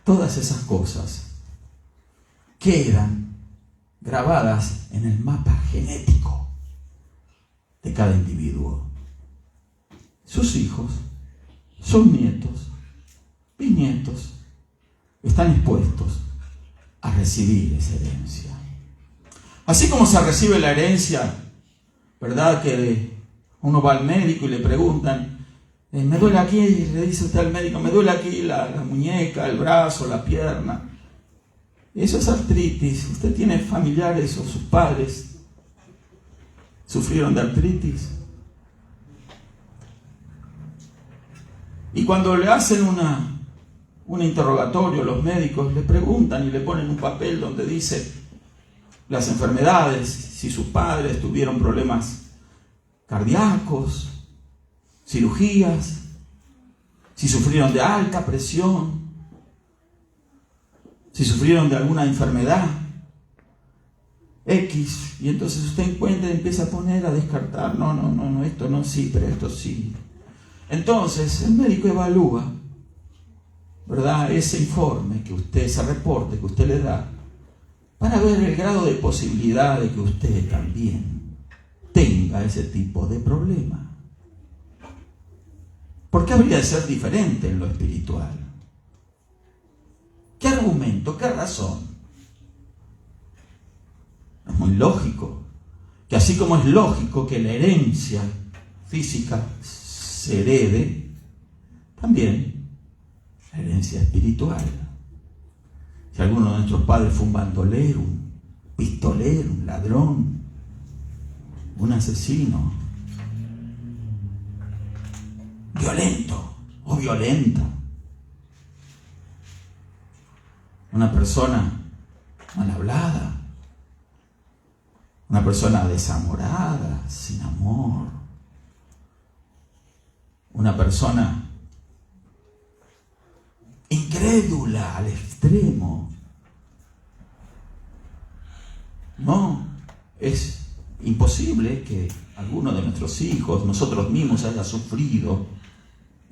A: Todas esas cosas quedan grabadas en el mapa genético de cada individuo. Sus hijos, sus nietos, bisnietos, están expuestos a recibir esa herencia. Así como se recibe la herencia, ¿verdad? Que uno va al médico y le preguntan, me duele aquí, y le dice usted al médico, me duele aquí la muñeca, el brazo, la pierna. Eso es artritis. ¿Usted tiene familiares o sus padres sufrieron de artritis? Y cuando le hacen un interrogatorio, los médicos le preguntan y le ponen un papel donde dice las enfermedades, si sus padres tuvieron problemas cardíacos, cirugías, si sufrieron de alta presión, si sufrieron de alguna enfermedad X, y entonces usted encuentra y empieza a poner, a descartar, no, esto no, sí, pero esto sí. Entonces el médico evalúa, ¿verdad?, ese informe que usted, ese reporte que usted le da, para ver el grado de posibilidad de que usted también tenga ese tipo de problema. ¿Por qué habría de ser diferente en lo espiritual? ¿Qué argumento? ¿Qué razón? Es muy lógico que así como es lógico que la herencia física se herede, también la herencia espiritual. Si alguno de nuestros padres fue un bandolero, un pistolero, un ladrón, un asesino, violento o violenta, una persona mal hablada, una persona desamorada, sin amor, una persona incrédula al extremo. No, es imposible que alguno de nuestros hijos, nosotros mismos, haya sufrido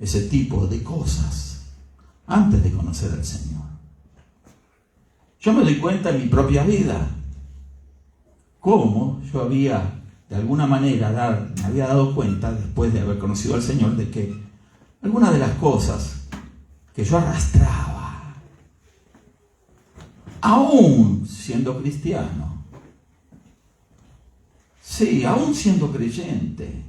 A: ese tipo de cosas antes de conocer al Señor. Yo me doy cuenta en mi propia vida cómo yo había, de alguna manera, me había dado cuenta, después de haber conocido al Señor, de que algunas de las cosas que yo arrastraba, aún siendo cristiano, sí, aún siendo creyente,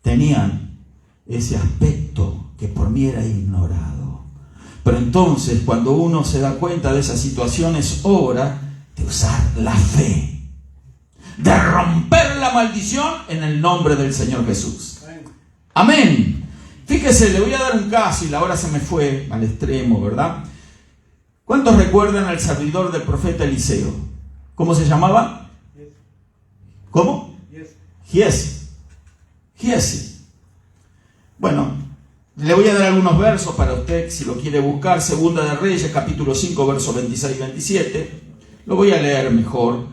A: tenían ese aspecto que por mí era ignorado. Pero entonces, cuando uno se da cuenta de esas situaciones, es hora de usar la fe, de romper la maldición en el nombre del Señor Jesús. Amén. Fíjese, le voy a dar un caso y la hora se me fue al extremo, ¿verdad? ¿Cuántos recuerdan al servidor del profeta Eliseo? ¿Cómo se llamaba? ¿Cómo? Giesi. Bueno, le voy a dar algunos versos para usted, si lo quiere buscar. Segunda de Reyes, capítulo 5, versos 26 y 27. Lo voy a leer mejor.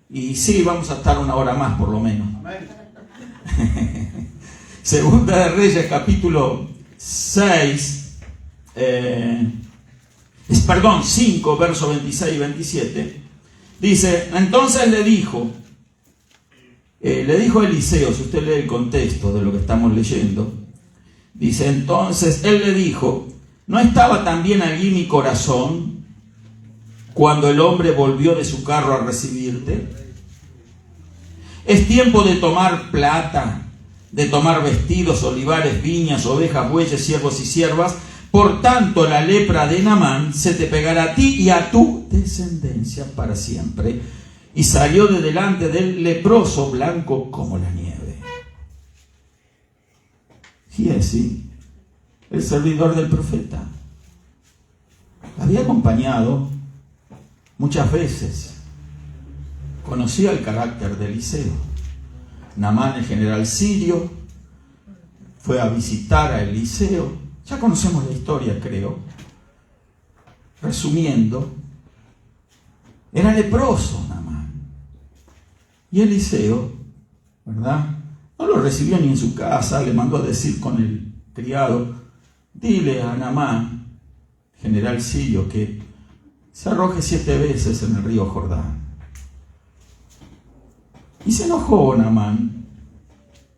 A: Y sí, vamos a estar una hora más, por lo menos. Segunda de Reyes, capítulo 5, versos 26 y 27. Dice, entonces le dijo Eliseo, si usted lee el contexto de lo que estamos leyendo, dice, entonces él le dijo, ¿no estaba también allí mi corazón cuando el hombre volvió de su carro a recibirte? Es tiempo de tomar plata de tomar vestidos, olivares, viñas, ovejas, bueyes, siervos y siervas. Por tanto, la lepra de Naamán se te pegará a ti y a tu descendencia para siempre. Y salió de delante del leproso blanco como la nieve. Giesi, el servidor del profeta, había acompañado muchas veces. Conocía el carácter de Eliseo. Naamán, el general sirio, fue a visitar a Eliseo. Ya conocemos la historia, creo. Resumiendo, era leproso Naamán. Y Eliseo, ¿verdad?, no lo recibió ni en su casa. Le mandó a decir con el criado: dile a Naamán, general sirio, que se arroje 7 veces en el río Jordán. Y se enojó Naamán.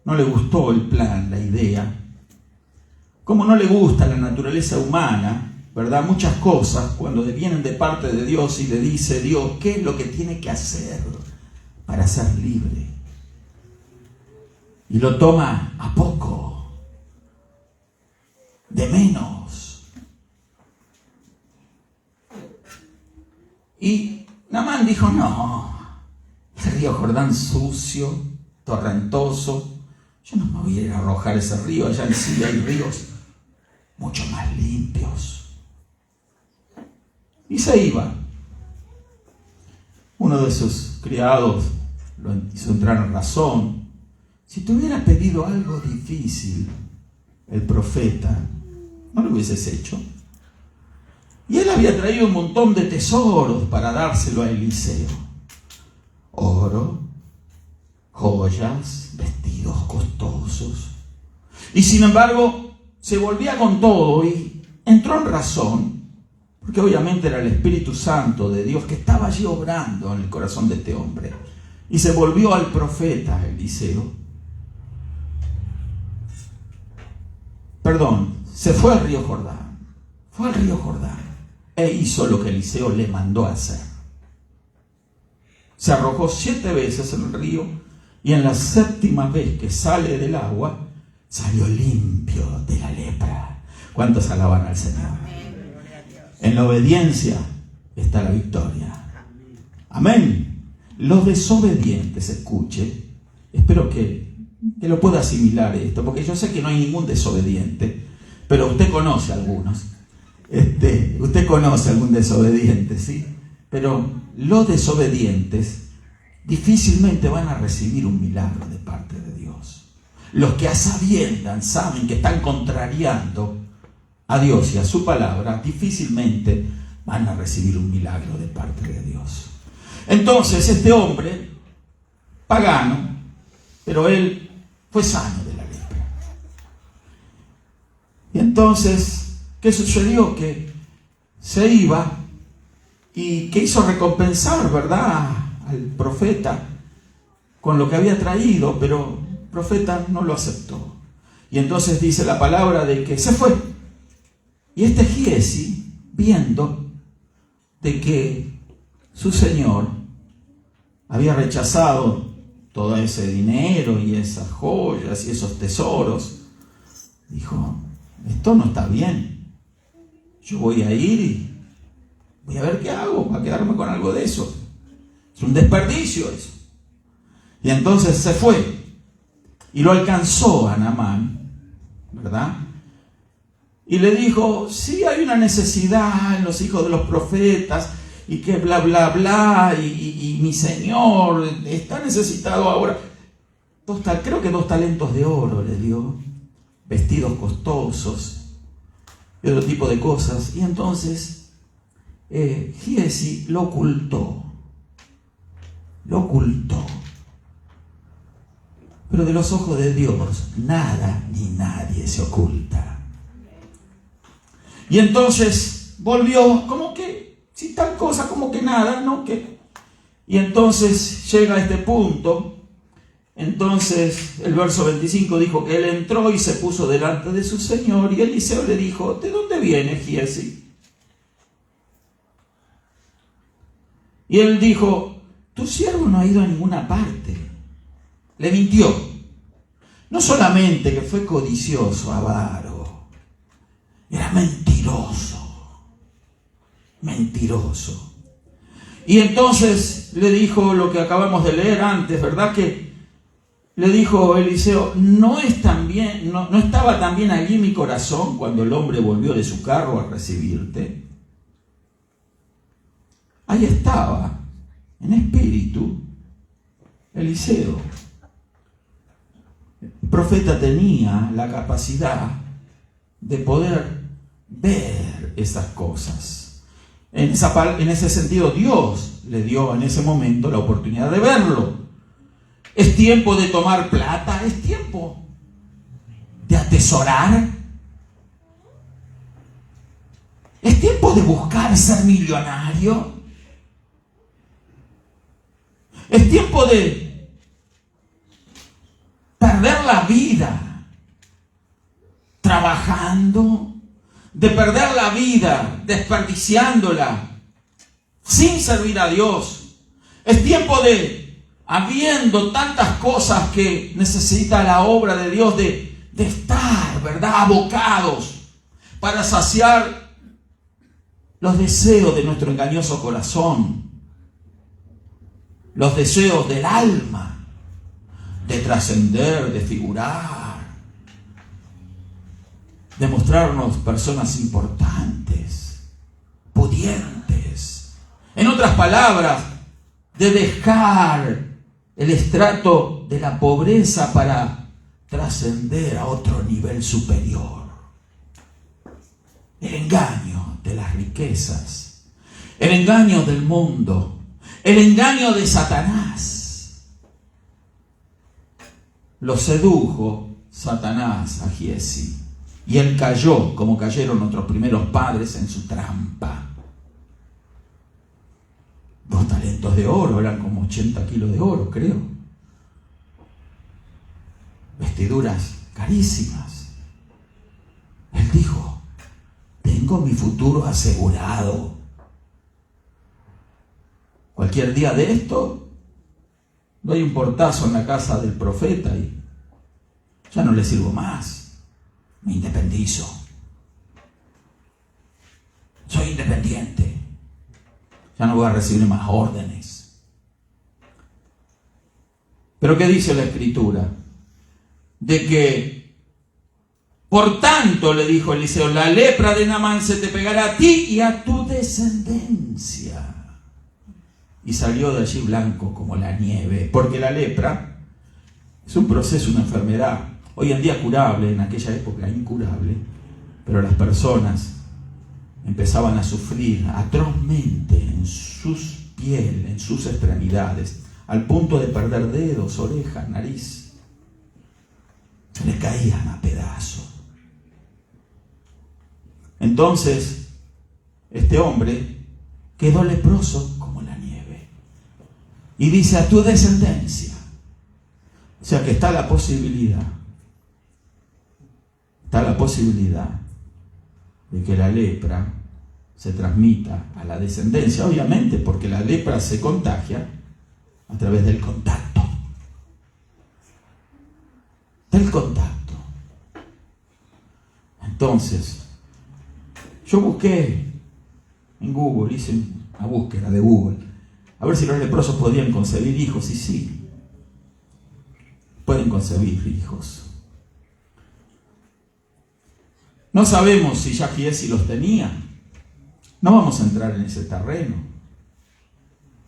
A: No le gustó el plan, la idea. Como no le gusta la naturaleza humana, ¿verdad?, muchas cosas, cuando vienen de parte de Dios y le dice Dios qué es lo que tiene que hacer para ser libre, y lo toma a poco, de menos. Y Naamán dijo: no, el río Jordán sucio, torrentoso, yo no me voy a ir a arrojar ese río. Allá en Siria hay ríos mucho más limpios. Y se iba. Uno de sus criados lo hizo entrar en razón. Si te hubiera pedido algo difícil, el profeta, no lo hubieses hecho. Y él había traído un montón de tesoros para dárselo a Eliseo: oro, joyas, vestidos costosos. Y sin embargo, se volvía con todo y entró en razón, porque obviamente era el Espíritu Santo de Dios que estaba allí obrando en el corazón de este hombre. Y se volvió al profeta Eliseo. Se fue al río Jordán. Fue al río Jordán e hizo lo que Eliseo le mandó hacer. Se arrojó 7 veces en el río, y en la 7ª vez que sale del agua, salió limpio de la lepra. ¿Cuántos alaban al Señor? En la obediencia está la victoria. Amén. Los desobedientes, escuche, espero que lo pueda asimilar esto, porque yo sé que no hay ningún desobediente, pero usted conoce algunos. Usted conoce algún desobediente, ¿sí? Pero los desobedientes difícilmente van a recibir un milagro de parte de Dios. Los que a sabiendas saben que están contrariando a Dios y a su palabra, difícilmente van a recibir un milagro de parte de Dios. Entonces este hombre, pagano, pero él fue sano de la lepra. Y entonces, ¿qué sucedió? Que se iba y que hizo recompensar, ¿verdad?, al profeta con lo que había traído, pero el profeta no lo aceptó. Y entonces dice la palabra de que se fue. Y este Giesi, viendo de que su señor había rechazado todo ese dinero y esas joyas y esos tesoros, dijo: esto no está bien. Yo voy a ir y voy a ver qué hago para quedarme con algo de eso. Es un desperdicio eso. Y entonces se fue y lo alcanzó a Naamán, ¿verdad? Y le dijo: sí, hay una necesidad en los hijos de los profetas y que bla, bla, bla, y mi señor está necesitado ahora. Creo que 2 talentos de oro le dio, vestidos costosos y otro tipo de cosas. Y entonces Giesi lo ocultó. Pero de los ojos de Dios nada ni nadie se oculta. Y entonces volvió como que, si tal cosa, como que nada, ¿no? Y entonces llega a este punto. Entonces el verso 25 dijo que él entró y se puso delante de su señor, y Eliseo le dijo: ¿de dónde viene Giesi? Y él dijo: tu siervo no ha ido a ninguna parte. Le mintió. no solamente que fue codicioso, avaro, era mentiroso. Mentiroso. Y entonces le dijo lo que acabamos de leer antes, ¿verdad? Que le dijo Eliseo, ¿no estaba también allí mi corazón cuando el hombre volvió de su carro a recibirte? Ahí estaba, en espíritu, Eliseo. El profeta tenía la capacidad de poder ver esas cosas. En ese sentido, Dios le dio en ese momento la oportunidad de verlo. Es tiempo de tomar plata, es tiempo de atesorar. Es tiempo de buscar ser millonario. Es tiempo de perder la vida trabajando, de perder la vida desperdiciándola sin servir a Dios. Es tiempo de, habiendo tantas cosas que necesita la obra de Dios, de estar, ¿verdad?, abocados para saciar los deseos de nuestro engañoso corazón, los deseos del alma, de trascender, de figurar, de mostrarnos personas importantes, pudientes. En otras palabras, de dejar el estrato de la pobreza para trascender a otro nivel superior. El engaño de las riquezas, el engaño del mundo, el engaño de Satanás. Lo sedujo Satanás a Giezi. Y él cayó, como cayeron nuestros primeros padres, en su trampa. 2 talentos de oro, eran como 80 kilos de oro, creo. Vestiduras carísimas. Él dijo, tengo mi futuro asegurado. Cualquier día de esto, doy un portazo en la casa del profeta y ya no le sirvo más. Me independizo. Soy independiente. Ya no voy a recibir más órdenes. Pero ¿qué dice la Escritura? De que, por tanto, le dijo Eliseo, la lepra de Naamán se te pegará a ti y a tu descendencia. Y salió de allí blanco como la nieve. Porque la lepra es un proceso, una enfermedad. Hoy en día curable, en aquella época incurable, pero las personas empezaban a sufrir atrozmente en sus piel, en sus extremidades, al punto de perder dedos, orejas, nariz. Se le caían a pedazos. Entonces, este hombre quedó leproso como la nieve. Y dice, a tu descendencia. O sea que está la posibilidad de que la lepra se transmita a la descendencia, obviamente, porque la lepra se contagia a través del contacto. Del contacto. Entonces, yo busqué en Google, hice una búsqueda de Google, a ver si los leprosos podían concebir hijos, y sí, pueden concebir hijos. No sabemos si ya Giezi los tenía. No vamos a entrar en ese terreno.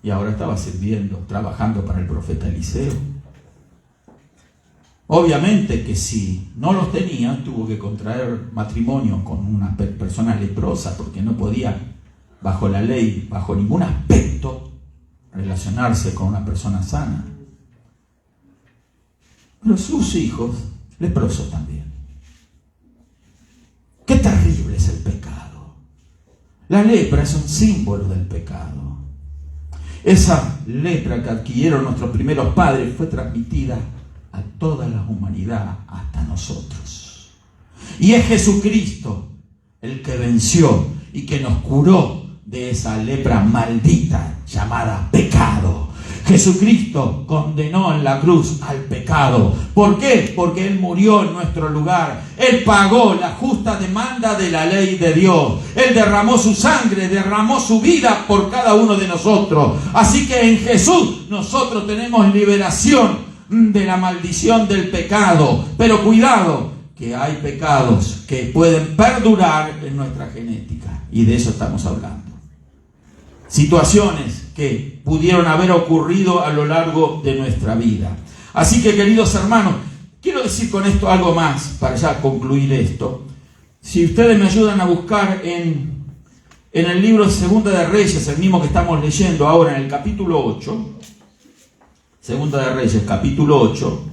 A: Y ahora estaba sirviendo, trabajando para el profeta Eliseo. Obviamente que si no los tenía, tuvo que contraer matrimonio con una persona leprosa, porque no podía, bajo la ley, bajo ningún aspecto, relacionarse con una persona sana. Pero sus hijos, leprosos también. Qué terrible es el pecado. La lepra es un símbolo del pecado. Esa lepra que adquirieron nuestros primeros padres fue transmitida a toda la humanidad, hasta nosotros. Y es Jesucristo el que venció y que nos curó de esa lepra maldita llamada pecado. Jesucristo condenó en la cruz al pecado. pecado. ¿Por qué? Porque Él murió en nuestro lugar. Él pagó la justa demanda de la ley de Dios. Él derramó su sangre, derramó su vida por cada uno de nosotros. Así que en Jesús nosotros tenemos liberación de la maldición del pecado. Pero cuidado, que hay pecados que pueden perdurar en nuestra genética. Y de eso estamos hablando. Situaciones que pudieron haber ocurrido a lo largo de nuestra vida. Así que, queridos hermanos, quiero decir con esto algo más para ya concluir esto. Si ustedes me ayudan a buscar en el libro Segunda de Reyes, el mismo que estamos leyendo ahora en el capítulo 8, Segunda de Reyes, capítulo 8,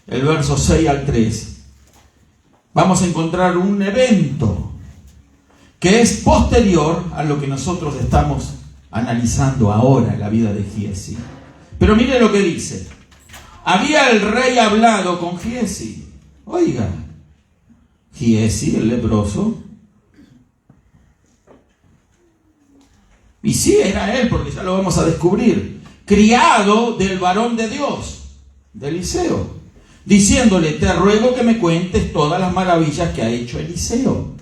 A: el verso 6 al 3, vamos a encontrar un evento que es posterior a lo que nosotros estamos analizando ahora en la vida de Giezi. Pero mire lo que dice. Había el rey hablado con Giezi. Oiga, Giezi, el leproso. Y sí, era él, porque ya lo vamos a descubrir. Criado del varón de Dios, de Eliseo, diciéndole: te ruego que me cuentes todas las maravillas que ha hecho Eliseo.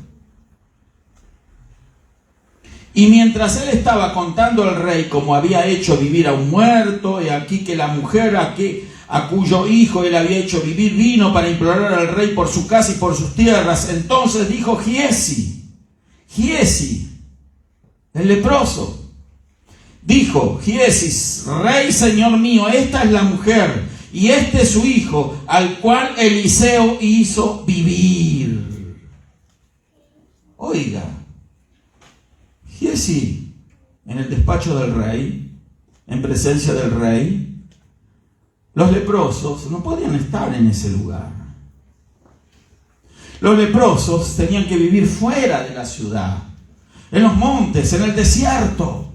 A: Y mientras él estaba contando al rey cómo había hecho vivir a un muerto, y aquí que la mujer a cuyo hijo él había hecho vivir vino para implorar al rey por su casa y por sus tierras, entonces dijo Giezi, el leproso, dijo Giezi: rey, señor mío, esta es la mujer y este es su hijo, al cual Eliseo hizo vivir. Oiga, Giezi, en el despacho del rey, en presencia del rey, los leprosos no podían estar en ese lugar. Los leprosos tenían que vivir fuera de la ciudad, en los montes, en el desierto.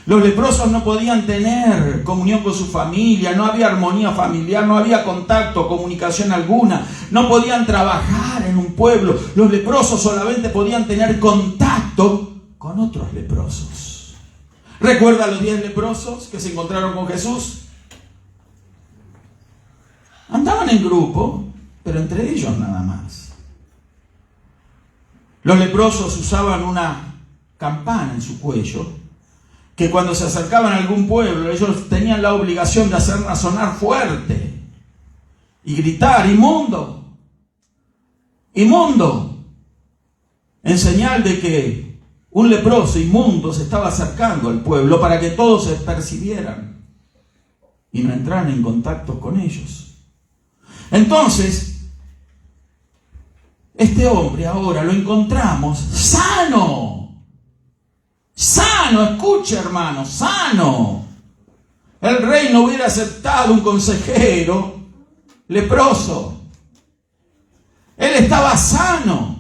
A: Los leprosos no podían tener comunión con su familia, no había armonía familiar, no había contacto, comunicación alguna, no podían trabajar en un pueblo. Los leprosos solamente podían tener contacto con otros leprosos. ¿Recuerda los 10 leprosos que se encontraron con Jesús? Andaban en grupo, pero entre ellos nada más. Los leprosos usaban una campana en su cuello, que cuando se acercaban a algún pueblo, ellos tenían la obligación de hacerla sonar fuerte y gritar: inmundo, inmundo, en señal de que un leproso inmundo se estaba acercando al pueblo para que todos se percibieran y no entraran en contacto con ellos. Entonces, este hombre ahora lo encontramos sano. Sano, escuche hermano, sano. El rey no hubiera aceptado un consejero leproso. Él estaba sano.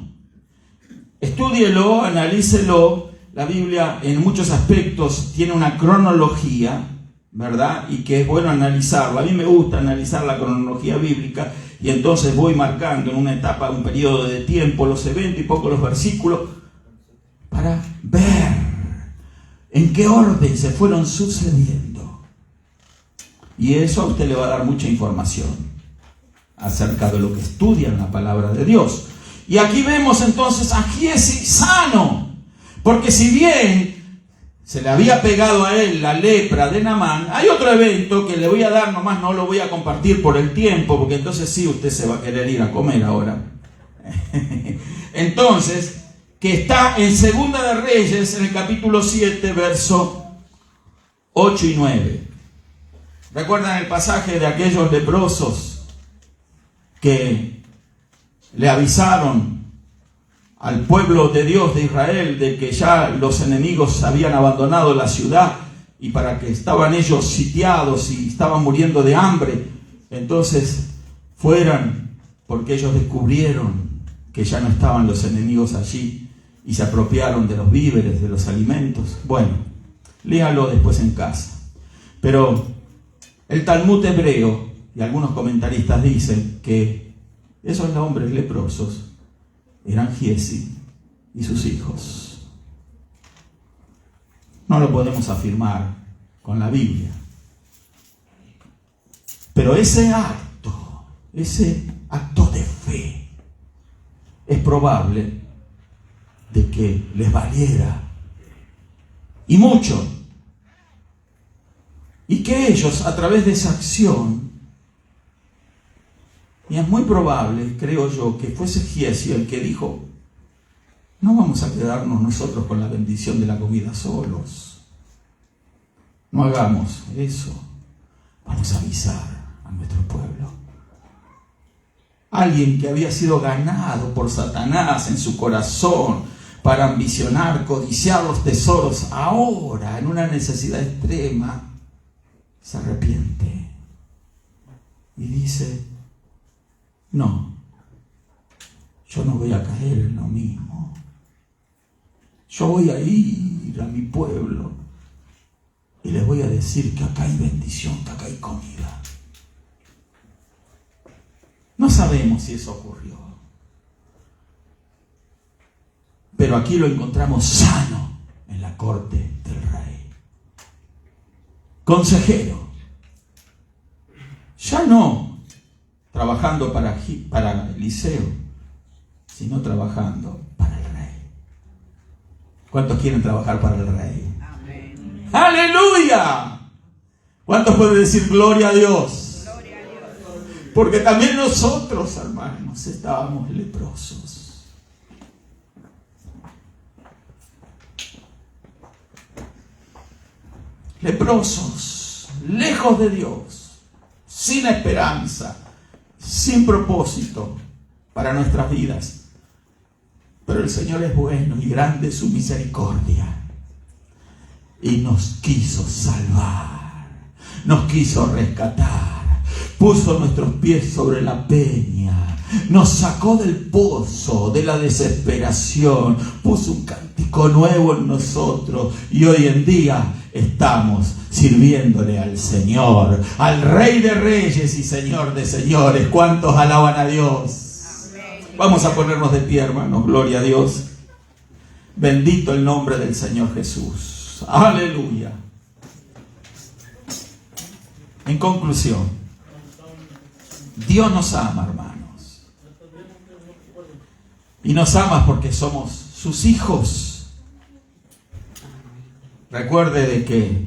A: Estúdielo, analícelo. La Biblia en muchos aspectos tiene una cronología, ¿verdad? Y que es bueno analizarla. A mí me gusta analizar la cronología bíblica y entonces voy marcando en una etapa, un periodo de tiempo, los eventos y poco los versículos para ver en qué orden se fueron sucediendo. Y eso a usted le va a dar mucha información acerca de lo que estudia en la palabra de Dios. Y aquí vemos entonces a Giezi sano, porque si bien se le había pegado a él la lepra de Naamán, hay otro evento que le voy a dar, nomás no lo voy a compartir por el tiempo, porque entonces sí usted se va a querer ir a comer ahora. Entonces, que está en Segunda de Reyes, en el capítulo 7, verso 8 y 9. ¿Recuerdan el pasaje de aquellos leprosos que le avisaron al pueblo de Dios de Israel de que ya los enemigos habían abandonado la ciudad y para que estaban ellos sitiados y estaban muriendo de hambre? Entonces fueran, porque ellos descubrieron que ya no estaban los enemigos allí y se apropiaron de los víveres, de los alimentos. Bueno, léalo después en casa. Pero el Talmud hebreo y algunos comentaristas dicen que esos hombres leprosos eran Giezi y sus hijos. No lo podemos afirmar con la Biblia, Pero ese acto de fe, es probable de que les valiera, y mucho, y que ellos, a través de esa acción, y es muy probable, creo yo, que fuese Giesio el que dijo: no vamos a quedarnos nosotros con la bendición de la comida solos, no hagamos eso, vamos a avisar a nuestro pueblo. Alguien que había sido ganado por Satanás en su corazón para ambicionar, codiciar los tesoros, ahora en una necesidad extrema se arrepiente y dice: no, yo no voy a caer en lo mismo. Yo voy a ir a mi pueblo y les voy a decir que acá hay bendición, que acá hay comida. No sabemos si eso ocurrió, pero aquí lo encontramos sano en la corte del rey. Consejero, ya no trabajando para Eliseo, sino trabajando para el rey. ¿Cuántos quieren trabajar para el rey? Amén. ¡Aleluya! ¿Cuántos pueden decir gloria a Dios? Gloria a Dios. Porque también nosotros, hermanos, estábamos leprosos. Leprosos, lejos de Dios, sin esperanza, sin propósito para nuestras vidas. Pero el Señor es bueno y grande es su misericordia. Y nos quiso salvar, nos quiso rescatar, puso nuestros pies sobre la peña, nos sacó del pozo de la desesperación, puso un cántico nuevo en nosotros y hoy en día estamos sirviéndole al Señor, al Rey de Reyes y Señor de Señores. ¿Cuántos alaban a Dios? Vamos a ponernos de pie, hermanos. Gloria a Dios. Bendito el nombre del Señor Jesús. Aleluya. En conclusión, Dios nos ama, hermanos. Y nos ama porque somos sus hijos. Recuerde de que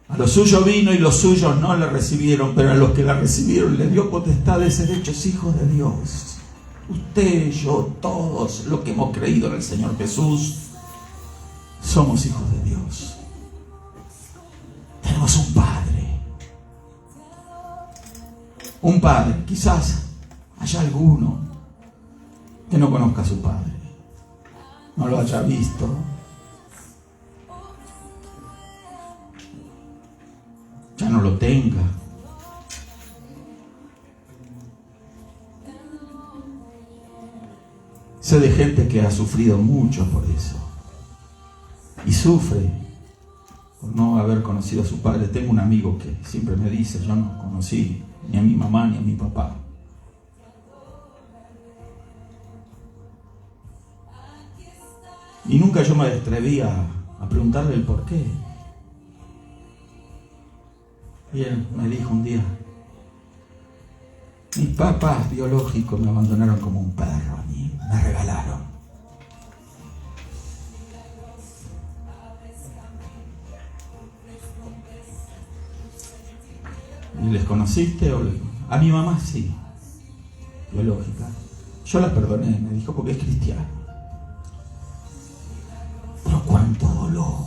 A: a los suyos vino y los suyos no le recibieron, pero a los que la recibieron le dio potestad de ser hechos hijos de Dios. Usted, yo, todos los que hemos creído en el Señor Jesús, somos hijos de Dios. Tenemos un Padre. Un Padre. Quizás haya alguno que no conozca a su Padre, no lo haya visto. Ya no lo tenga. Sé de gente que ha sufrido mucho por eso y sufre por no haber conocido a su padre. Tengo un amigo que siempre me dice: yo no conocí ni a mi mamá ni a mi papá. Y nunca yo me atreví a preguntarle el por qué. Y él me dijo un día: mis papás biológicos me abandonaron como un perro, a mí me regalaron. ¿Y les conociste? A mi mamá sí, biológica. Yo la perdoné, me dijo, porque es cristiana. Pero cuánto dolor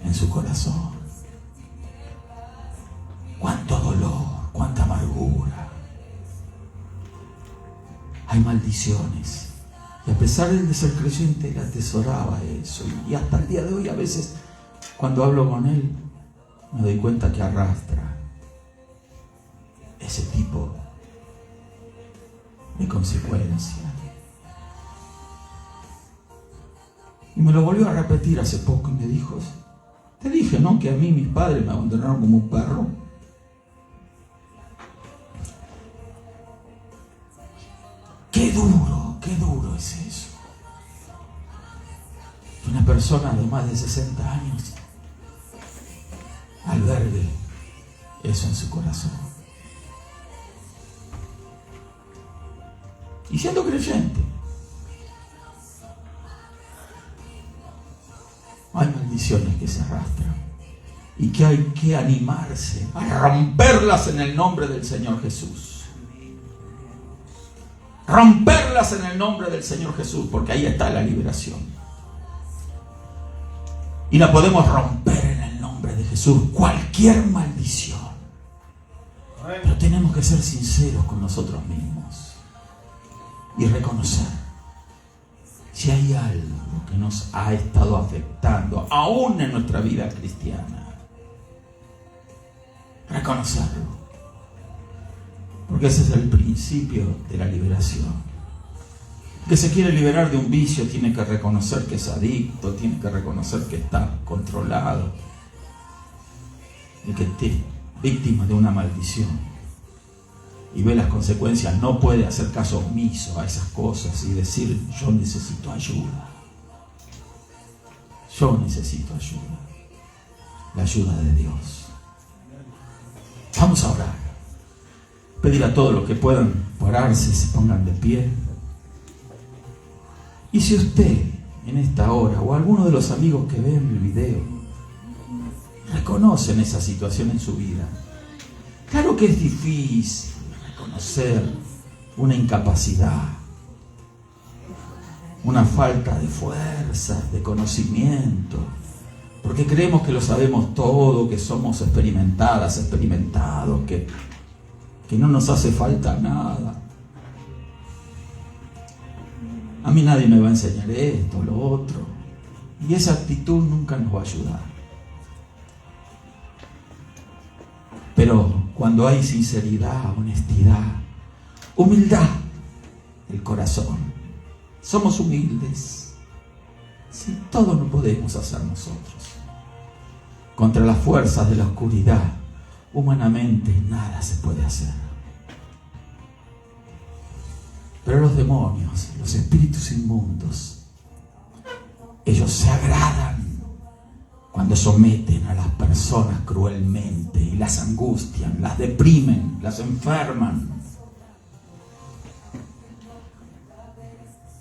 A: en su corazón. Cuánto dolor, cuánta amargura. Hay maldiciones. Y a pesar de ser creyente, él atesoraba eso. Y hasta el día de hoy, a veces, cuando hablo con él, me doy cuenta que arrastra ese tipo de consecuencia. Y me lo volvió a repetir hace poco y me dijo: te dije, ¿no?, que a mí mis padres me abandonaron como un perro. Qué duro es eso. Una persona de más de 60 años albergue eso en su corazón. Y siendo creyente, hay maldiciones que se arrastran y que hay que animarse a romperlas en el nombre del Señor Jesús. Romperlas en el nombre del Señor Jesús, porque ahí está la liberación. Y la podemos romper en el nombre de Jesús, cualquier maldición. Pero tenemos que ser sinceros con nosotros mismos y reconocer si hay algo que nos ha estado afectando, aún en nuestra vida cristiana. Reconocerlo. Porque ese es el principio de la liberación. Que se quiere liberar de un vicio tiene que reconocer que es adicto, tiene que reconocer que está controlado y que es víctima de una maldición. Y ve las consecuencias, no puede hacer caso omiso a esas cosas y decir: yo necesito ayuda. Yo necesito ayuda. La ayuda de Dios. Vamos a orar. Pedir a todos los que puedan pararse y se pongan de pie. Y si usted en esta hora, o alguno de los amigos que ven el video, reconocen esa situación en su vida, claro que es difícil reconocer una incapacidad, una falta de fuerzas, de conocimiento, porque creemos que lo sabemos todo, que somos experimentados, que no nos hace falta nada. A mí nadie me va a enseñar esto, lo otro. Y esa actitud nunca nos va a ayudar. Pero cuando hay sinceridad, honestidad, humildad, el corazón, somos humildes. Si todo no podemos hacer nosotros. Contra las fuerzas de la oscuridad, humanamente nada se puede hacer. Pero los demonios, los espíritus inmundos, ellos se agradan cuando someten a las personas cruelmente y las angustian, las deprimen, las enferman.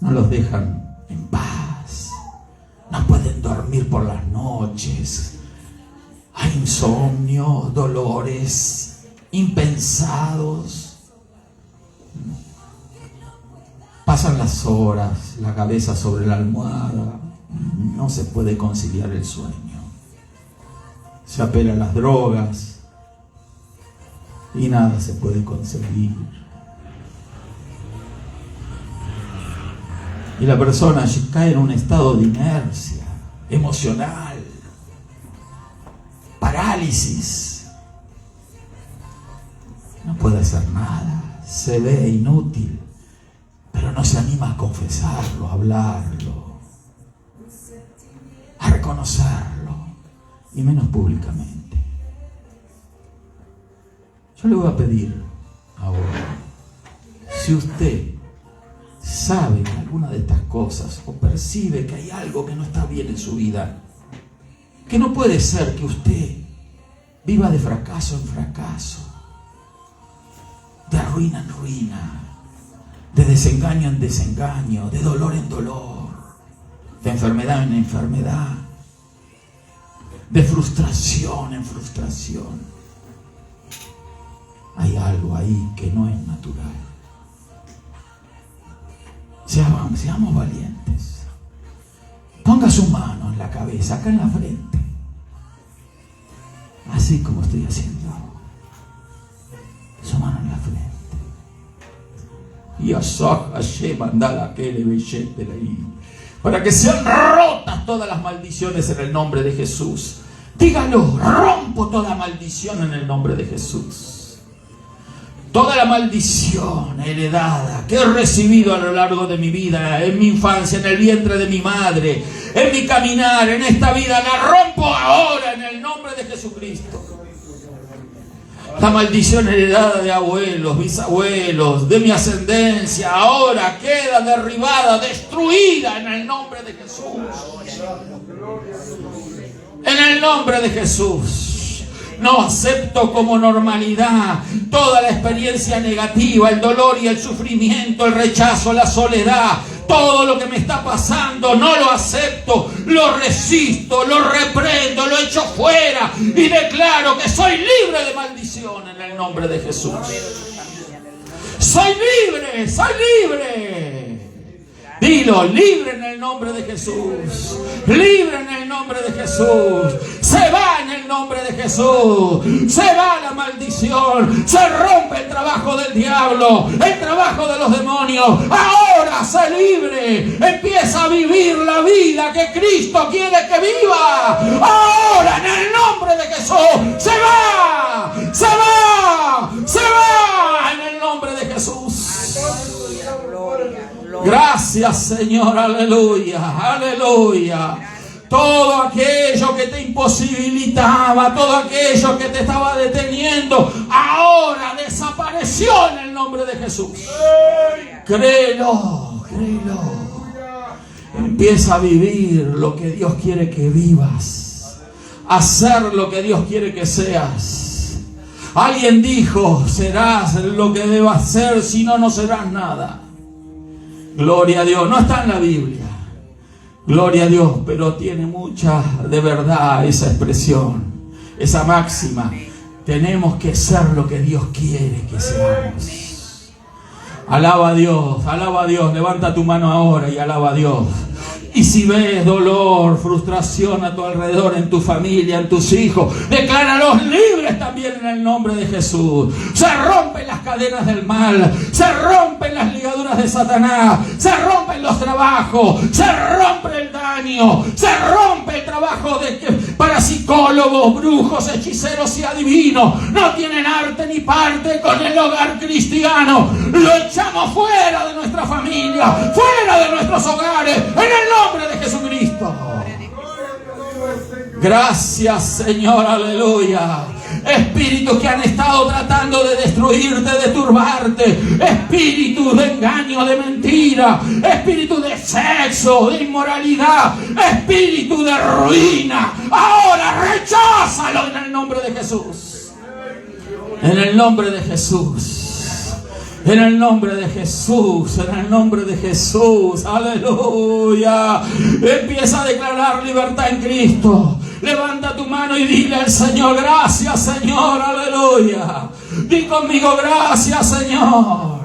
A: No los dejan en paz. No pueden dormir por las noches. Hay insomnio, dolores impensados. Pasan las horas, la cabeza sobre la almohada, no se puede conciliar el sueño. Se apela a las drogas y nada se puede conseguir. Y la persona cae en un estado de inercia emocional, parálisis. No puede hacer nada, se ve inútil. Pero no se anima a confesarlo, a hablarlo, a reconocerlo, y menos públicamente. Yo le voy a pedir ahora, si usted sabe que alguna de estas cosas, o percibe que hay algo que no está bien en su vida, que no puede ser que usted viva de fracaso en fracaso, de ruina en ruina, de desengaño en desengaño, de dolor en dolor, de enfermedad en enfermedad, de frustración en frustración. Hay algo ahí que no es natural. Seamos valientes. Ponga su mano en la cabeza, acá en la frente, así como estoy haciendo. Su mano en la frente. Y para que sean rotas todas las maldiciones en el nombre de Jesús. Dígalo: rompo toda maldición en el nombre de Jesús. Toda la maldición heredada que he recibido a lo largo de mi vida, en mi infancia, en el vientre de mi madre, en mi caminar, en esta vida, la rompo ahora en el nombre de Jesucristo. La maldición heredada de abuelos, bisabuelos, de mi ascendencia, ahora queda derribada, destruida en el nombre de Jesús. En el nombre de Jesús. No acepto como normalidad toda la experiencia negativa, el dolor y el sufrimiento, el rechazo, la soledad. Todo lo que me está pasando no lo acepto, lo resisto, lo reprendo, lo echo fuera y declaro que soy libre de maldición en el nombre de Jesús. Soy libre, soy libre. Dilo, libre en el nombre de Jesús. Libre en el nombre de Jesús. Se va en el nombre de Jesús. Se va la maldición. Se rompe el trabajo del diablo, el trabajo de los demonios. Ahora sé libre. Empieza a vivir la vida que Cristo quiere que viva. Ahora en el nombre de Jesús. Se va. Se va. Se va en el nombre de Jesús. Gracias, Señor, aleluya, aleluya. Todo aquello que te imposibilitaba, todo aquello que te estaba deteniendo, ahora desapareció en el nombre de Jesús. Créelo, créelo. Empieza a vivir lo que Dios quiere que vivas, hacer lo que Dios quiere que seas. Alguien dijo, serás lo que debas ser, si no, no serás nada. Gloria a Dios, no está en la Biblia, gloria a Dios, pero tiene mucha de verdad esa expresión, esa máxima. Tenemos que ser lo que Dios quiere que seamos. Alaba a Dios, levanta tu mano ahora y alaba a Dios. Y si ves dolor, frustración a tu alrededor, en tu familia, en tus hijos, decláralos libres también en el nombre de Jesús. Se rompen las cadenas del mal, se rompen las ligaduras de Satanás, se rompen los trabajos, se rompe el daño, se rompe el trabajo de parapsicólogos, brujos, hechiceros y adivinos. No tienen arte ni parte con el hogar cristiano. Lo echamos fuera de nuestra familia, fuera de nuestros hogares, en el nombre de Jesucristo. Gracias, Señor, aleluya. Espíritus que han estado tratando de destruirte, de turbarte, espíritus de engaño, de mentira, espíritus de sexo, de inmoralidad, espíritu de ruina, ahora recházalo en el nombre de Jesús. En el nombre de Jesús. En el nombre de Jesús, en el nombre de Jesús, aleluya. Empieza a declarar libertad en Cristo. Levanta tu mano y dile al Señor, gracias, Señor, aleluya. Di conmigo, gracias, Señor.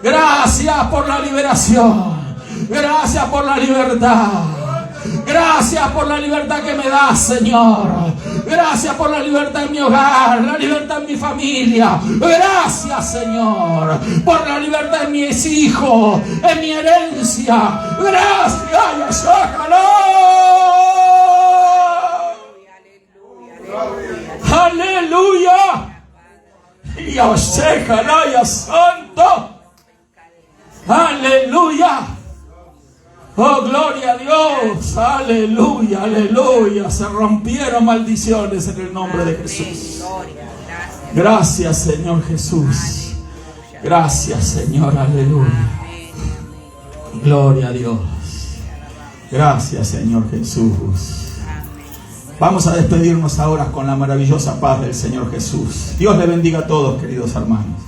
A: Gracias por la liberación. Gracias por la libertad. Gracias por la libertad que me das, Señor. Gracias por la libertad en mi hogar, la libertad en mi familia. Gracias, Señor, por la libertad en mis hijos, en mi herencia. Gracias, aleluya. Y ojalá, santo. Aleluya. Oh, gloria a Dios, aleluya, aleluya. Se rompieron maldiciones en el nombre de Jesús. Gracias, Señor Jesús. Gracias, Señor, aleluya. Gloria a Dios. Gracias, Señor Jesús. Vamos a despedirnos ahora con la maravillosa paz del Señor Jesús. Dios le bendiga a todos, queridos hermanos.